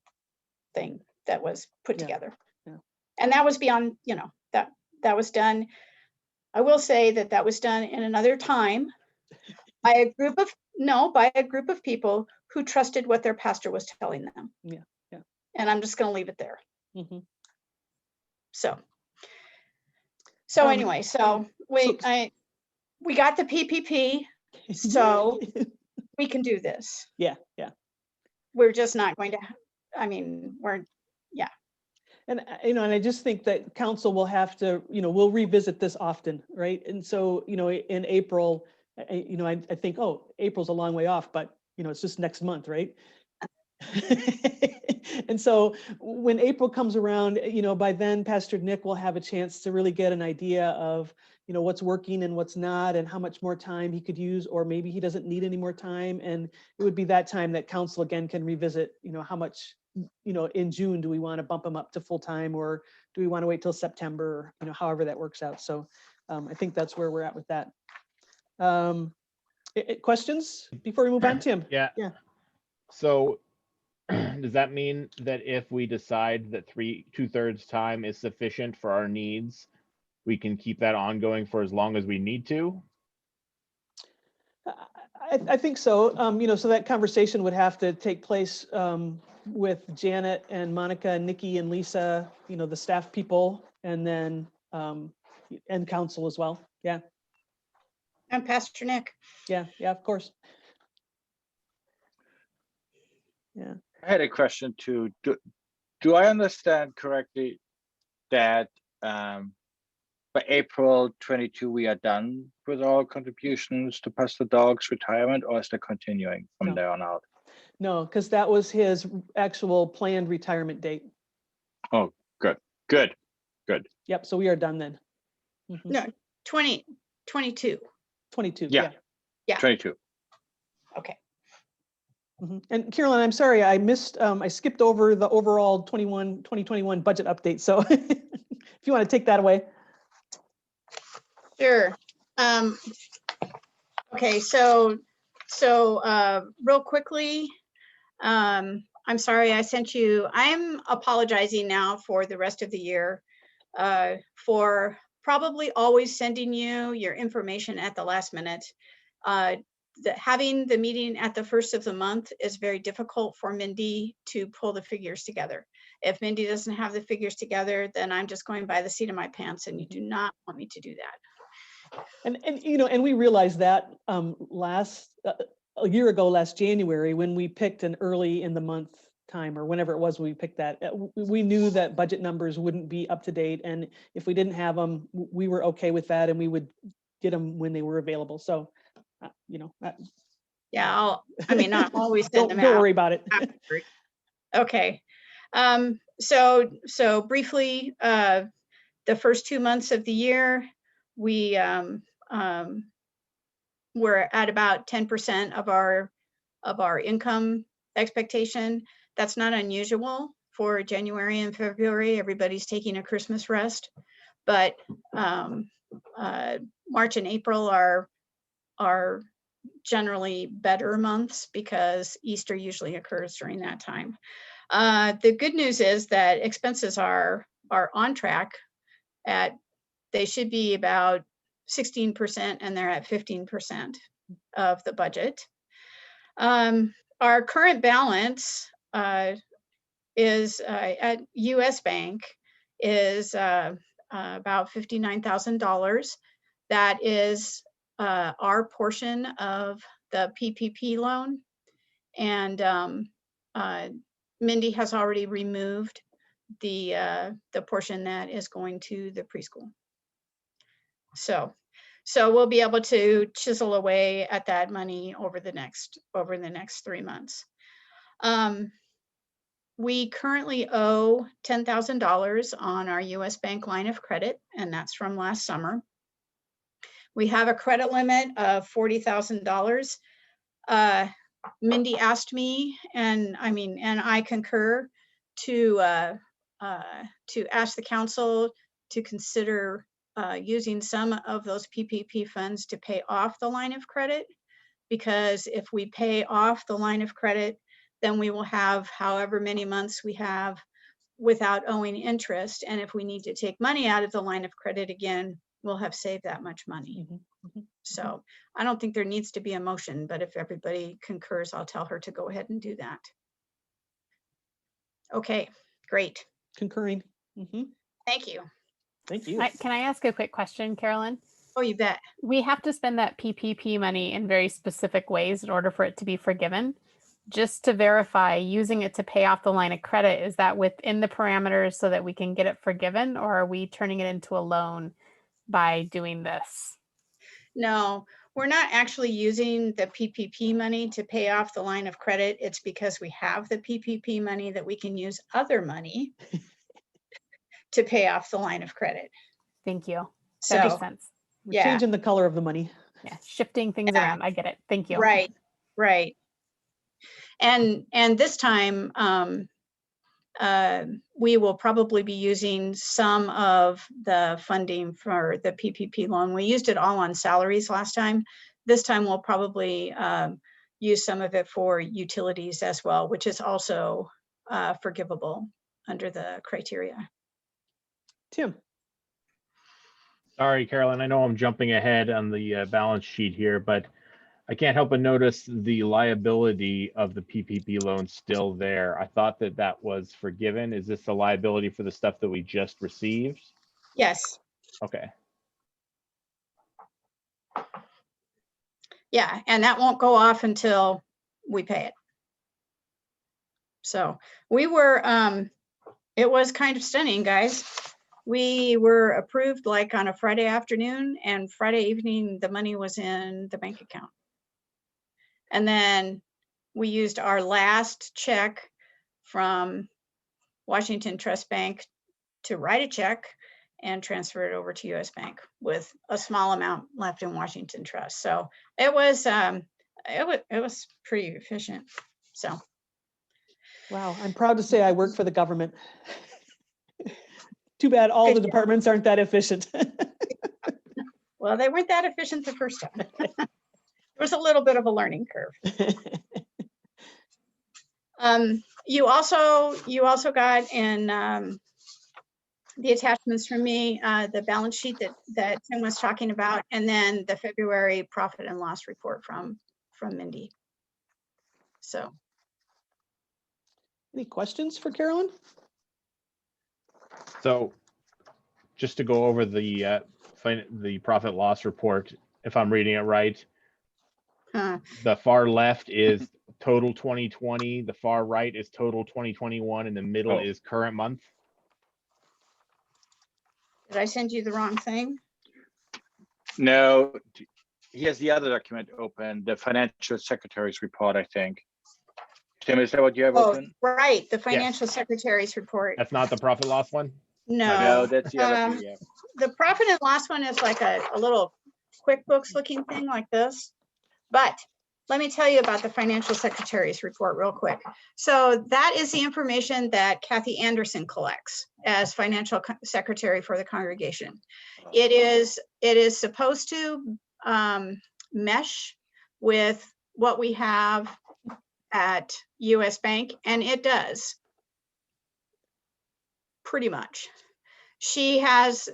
thing that was put together. Yeah. And that was beyond, you know, that was done. I will say that was done in another time by a group of people who trusted what their pastor was telling them. Yeah. Yeah. And I'm just going to leave it there. Mm-hmm. So anyway, so we got the PPP, so we can do this. Yeah. Yeah. We're just not going to, I mean, And, and I just think that council will have to, we'll revisit this often, right? And so, in April, I think, oh, April's a long way off, but, it's just next month, right? And so when April comes around, by then Pastor Nick will have a chance to really get an idea of, what's working and what's not, and how much more time he could use, or maybe he doesn't need any more time. And it would be that time that council again can revisit, how much, in June, do we want to bump him up to full time, or do we want to wait till September, however that works out. So I think that's where we're at with that. Questions before we move on, Tim? Yeah. Yeah. So does that mean that if we decide that 2/3 time is sufficient for our needs, we can keep that ongoing for as long as we need to? I think so. So that conversation would have to take place with Janet and Monica and Nikki and Lisa, the staff people, and then and council as well. Yeah. And Pastor Nick. Yeah, of course. Yeah. I had a question too. Do I understand correctly that by April 22 we are done with all contributions to Pastor Dog's retirement, or is that continuing from No. there on out? No, because that was his actual planned retirement date. Oh, good. Yep, so we are done then. Mhm. No, 2022. 22. Yeah. Yeah. 22. Okay. Mhm. And Carolyn, I'm sorry, I skipped over the overall 2021 budget update. So if you want to take that away. Sure. Okay, so real quickly, I'm sorry I sent you, I'm apologizing now for the rest of the year for probably always sending you your information at the last minute. Having the meeting at the first of the month is very difficult for Mindy to pull the figures together. If Mindy doesn't have the figures together, then I'm just going by the seat of my pants, and you do not want me to do that. And we realized that a year ago, last January, when we picked an early in the month time, or whenever it was we picked that, we knew that budget numbers wouldn't be up to date, and if we didn't have them, we were okay with that, and we would get them when they were available. So, Yeah, not always send them out. Don't worry about it. Okay. So briefly, the first 2 months of the year, we we're at about 10% of our income expectation. That's not unusual for January and February. Everybody's taking a Christmas rest, but March and April are generally better months because Easter usually occurs during that time. The good news is that expenses are on track. They should be about 16%, and they're at 15% of the budget. Our current balance is at US Bank is about $59,000. That is our portion of the PPP loan, and Mindy has already removed the portion that is going to the preschool. So we'll be able to chisel away at that money over the next 3 months. We currently owe $10,000 on our US Bank line of credit, and that's from last summer. We have a credit limit of $40,000. Mindy asked me, and I concur, to ask the council to consider using some of those PPP funds to pay off the line of credit, because if we pay off the line of credit, then we will have however many months we have without owing interest. And if we need to take money out of the line of credit again, we'll have saved that much money. So I don't think there needs to be a motion, but if everybody concurs, I'll tell her to go ahead and do that. Okay, great. Concurring. Thank you. Thank you. Can I ask a quick question, Carolyn? Oh, you bet. We have to spend that PPP money in very specific ways in order for it to be forgiven. just to verify, using it to pay off the line of credit, is that within the parameters so that we can get it forgiven, or are we turning it into a loan by doing this? No, we're not actually using the PPP money to pay off the line of credit. It's because we have the PPP money that we can use other money to pay off the line of credit. Thank you. So, That makes sense. We're yeah. changing the color of the money. Yeah, shifting things Yeah. around. I get it. Thank you. Right, right. And this time, we will probably be using some of the funding for the PPP loan. We used it all on salaries last time. This time we'll probably use some of it for utilities as well, which is also forgivable under the criteria. Tim. Sorry, Carolyn, I know I'm jumping ahead on the balance sheet here, but I can't help but notice the liability of the PPP loan still there. I thought that that was forgiven. Is this the liability for the stuff that we just received? Yes. Okay. Yeah, and that won't go off until we pay it. So we were, it was kind of stunning, guys. We were approved like on a Friday afternoon, and Friday evening, the money was in the bank account. And then we used our last check from Washington Trust Bank to write a check and transfer it over to US Bank with a small amount left in Washington Trust. So it was pretty efficient. So. Wow, I'm proud to say I work for the government. Too bad all the departments aren't that efficient. Well, they weren't that efficient the first time. There was a little bit of a learning curve. You also got in the attachments from me, the balance sheet that Tim was talking about, and then the February profit and loss report from Mindy. So. Any questions for Carolyn? So just to go over the profit loss report, if I'm reading it right, the far left is total 2020, the far right is total 2021, and the middle is current month. Did I send you the wrong thing? No, he has the other document open, the financial secretary's report, I think. Tim, is that what you have open? Right, the financial secretary's report. That's not the profit loss one? No, that's the other PDF. The profit and loss one is like a little QuickBooks looking thing like this. But let me tell you about the financial secretary's report real quick. So that is the information that Kathy Anderson collects as financial secretary for the congregation. It is supposed to mesh with what we have at US Bank, and it does pretty much. She has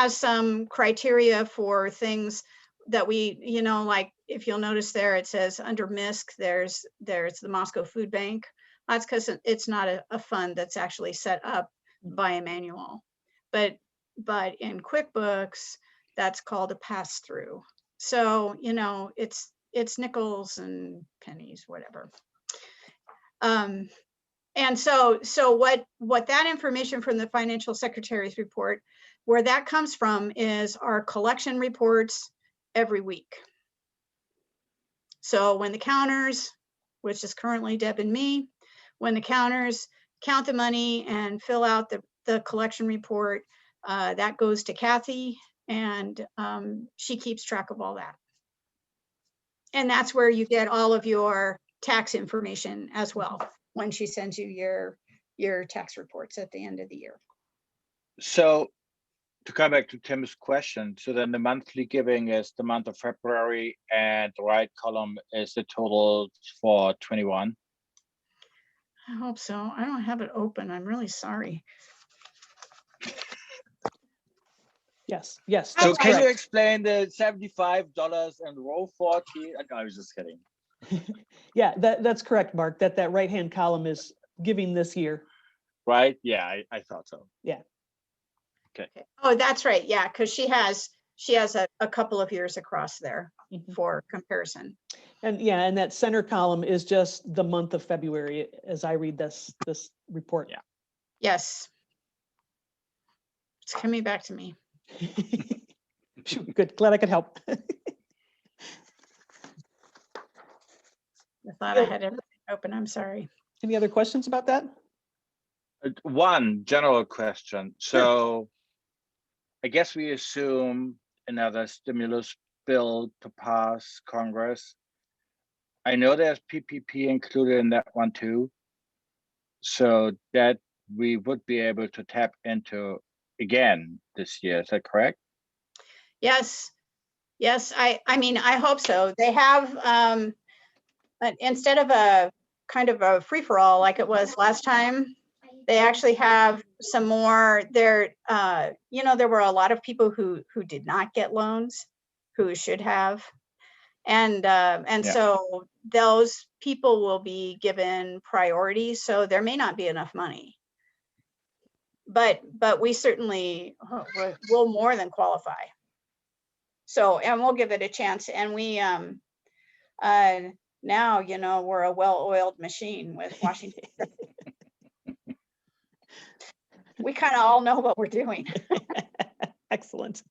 some criteria for things that we, like if you'll notice there, it says under MISC, there's the Moscow Food Bank. That's because it's not a fund that's actually set up by a manual. But in QuickBooks, that's called a pass-through. So, it's nickels and pennies, whatever. And so what that information from the financial secretary's report, where that comes from is our collection reports every week. So when the counters, which is currently Deb and me, when the counters count the money and fill out the collection report, that goes to Kathy, and she keeps track of all that. And that's where you get all of your tax information as well, when she sends you your tax reports at the end of the year. So to come back to Tim's question, so then the monthly giving is the month of February, and the right column is the total for 21. I hope so. I don't have it open. I'm really sorry. Yes. So can you explain the $75 and row 40? I was just kidding. Yeah, that's correct, Mark. That right-hand column is giving this year. Right? Yeah, I thought so. Yeah. Okay. Oh, that's right. Yeah, because she has a couple of years across there for comparison. And yeah, and that center column is just the month of February as I read this report. Yeah. Yes. It's coming back to me. Phew, good, glad I could help. I thought I had everything open. I'm sorry. Any other questions about that? One general question. So I guess we assume another stimulus bill to pass Congress. I know there's PPP included in that one too. So that we would be able to tap into again this year. Is that correct? Yes. Yes, I mean, I hope so. They have, instead of a kind of a free-for-all like it was last time, they actually have some more there. You know, there were a lot of people who did not get loans, who should have. And Yeah. so those people will be given priority. So there may not be enough money. But we certainly will more than qualify. So, and we'll give it a chance. And we, now, you know, we're a well-oiled machine with Washington. We kind of all know what we're doing. Excellent.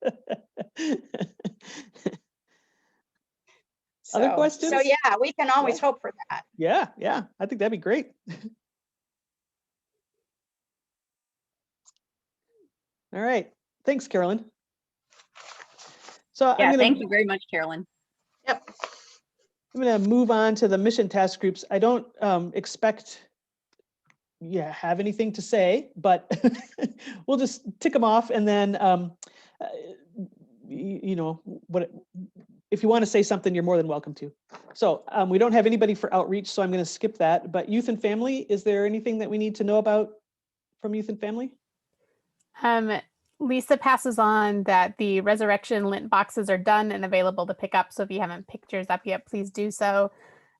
So, Other questions? So yeah, we can always hope for that. Yeah, I think that'd be great. All right, thanks, Carolyn. So Yeah, I'm thank gonna, you very much, Carolyn. Yep. I'm gonna move on to the mission task groups. I don't expect have anything to say, but we'll just tick them off and then you know, if you want to say something, you're more than welcome to. So we don't have anybody for outreach, so I'm going to skip that. But youth and family, is there anything that we need to know about from youth and family? Lisa passes on that the resurrection lint boxes are done and available to pick up. So if you haven't picked yours up yet, please do so.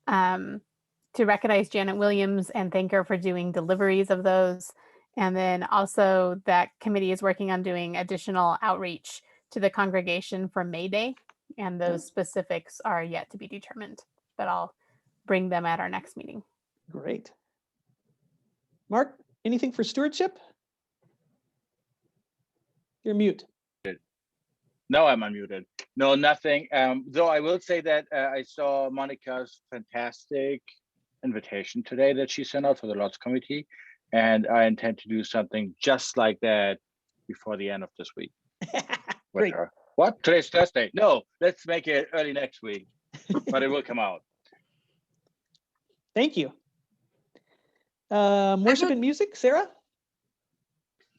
To recognize Janet Williams and thank her for doing deliveries of those. And then also that committee is working on doing additional outreach to the congregation for May Day. And those specifics are yet to be determined, but I'll bring them at our next meeting. Great. Mark, anything for stewardship? You're mute. No, I'm unmuted. No, nothing. Though I will say that I saw Monica's fantastic invitation today that she sent out for the Lord's Committee, and I intend to do something just like that before the end of this week. Great. What? Today's Thursday. No, let's make it early next week, but it will come out. Thank you. Worship and music, Sarah?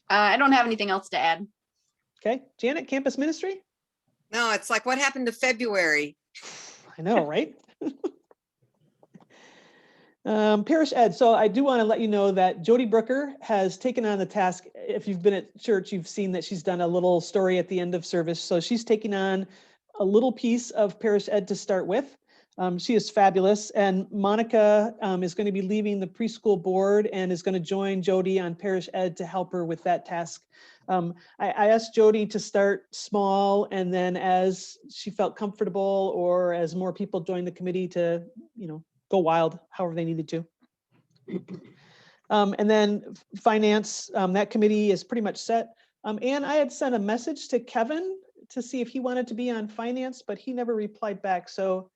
I don't have anything else to add. Okay, Janet, campus ministry? No, it's like, what happened to February? I know, right? Parish Ed. So I do want to let you know that Jody Brooker has taken on the task. If you've been at church, you've seen that she's done a little story at the end of service. So she's taking on a little piece of Parish Ed to start with. She is fabulous. And Monica is going to be leaving the preschool board and is going to join Jody on Parish Ed to help her with that task. I asked Jody to start small, and then as she felt comfortable or as more people joined the committee to, you know, go wild, however they needed to. And then finance, that committee is pretty much set. And I had sent a message to Kevin to see if he wanted to be on finance, but he never replied back. So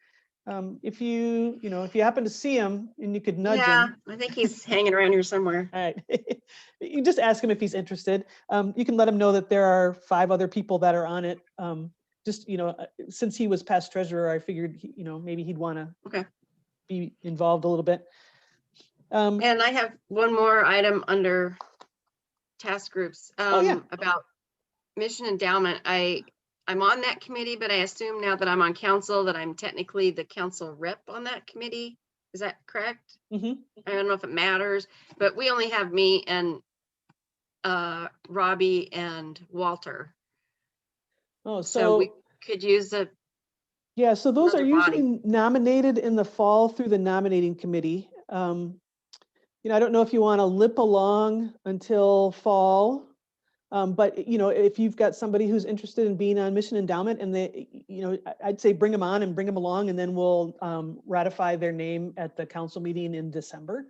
if you happen to see him and you could nudge him. I think he's hanging around here somewhere. All right. You just ask him if he's interested. You can let him know that there are 5 other people that are on it. Just, you know, since he was past treasurer, I figured, you know, maybe he'd want to be involved a little bit. And I have one more item under task groups about mission endowment. I'm on that committee, but I assume now that I'm on council that I'm technically the council rep on that committee. Is that correct? Mm-hmm. I don't know if it matters, but we only have me and Robbie and Walter. Oh, So we could use a yeah, so those are another usually body. nominated in the fall through the nominating committee. You know, I don't know if you want to limp along until fall. But, you know, if you've got somebody who's interested in being on Mission Endowment and they, you know, I'd say bring them on and bring them along, and then we'll ratify their name at the council meeting in December.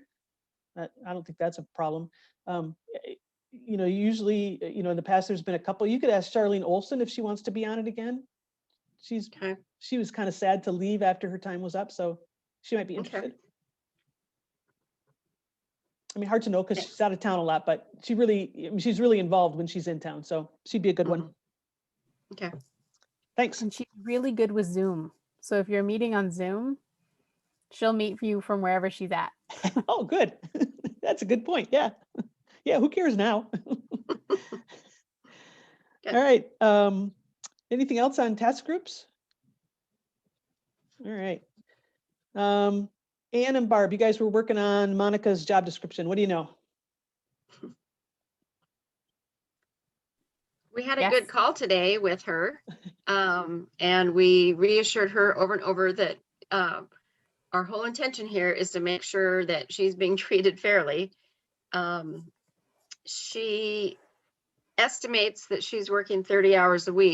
I don't think that's a problem. You know, usually, you know, in the past, there's been a couple. You could ask Charlene Olson if she wants to be on it again. She was kind of sad to leave after her time was up, so she might be interested. I mean, hard to know because she's out of town a lot, but she's really involved when she's in town, so she'd be a good one. Okay. Thanks. And she's really good with Zoom. So if you're meeting on Zoom, she'll meet you from wherever she's at. Oh, good. That's a good point. Yeah. Yeah, who cares now? All right. Anything else on task groups? All right. Ann and Barb, you guys were working on Monica's job description. What do you know? We had a good call today with her, and we reassured her over and over that our whole intention here is to make sure that she's being treated fairly. She estimates that she's working 30 hours a week.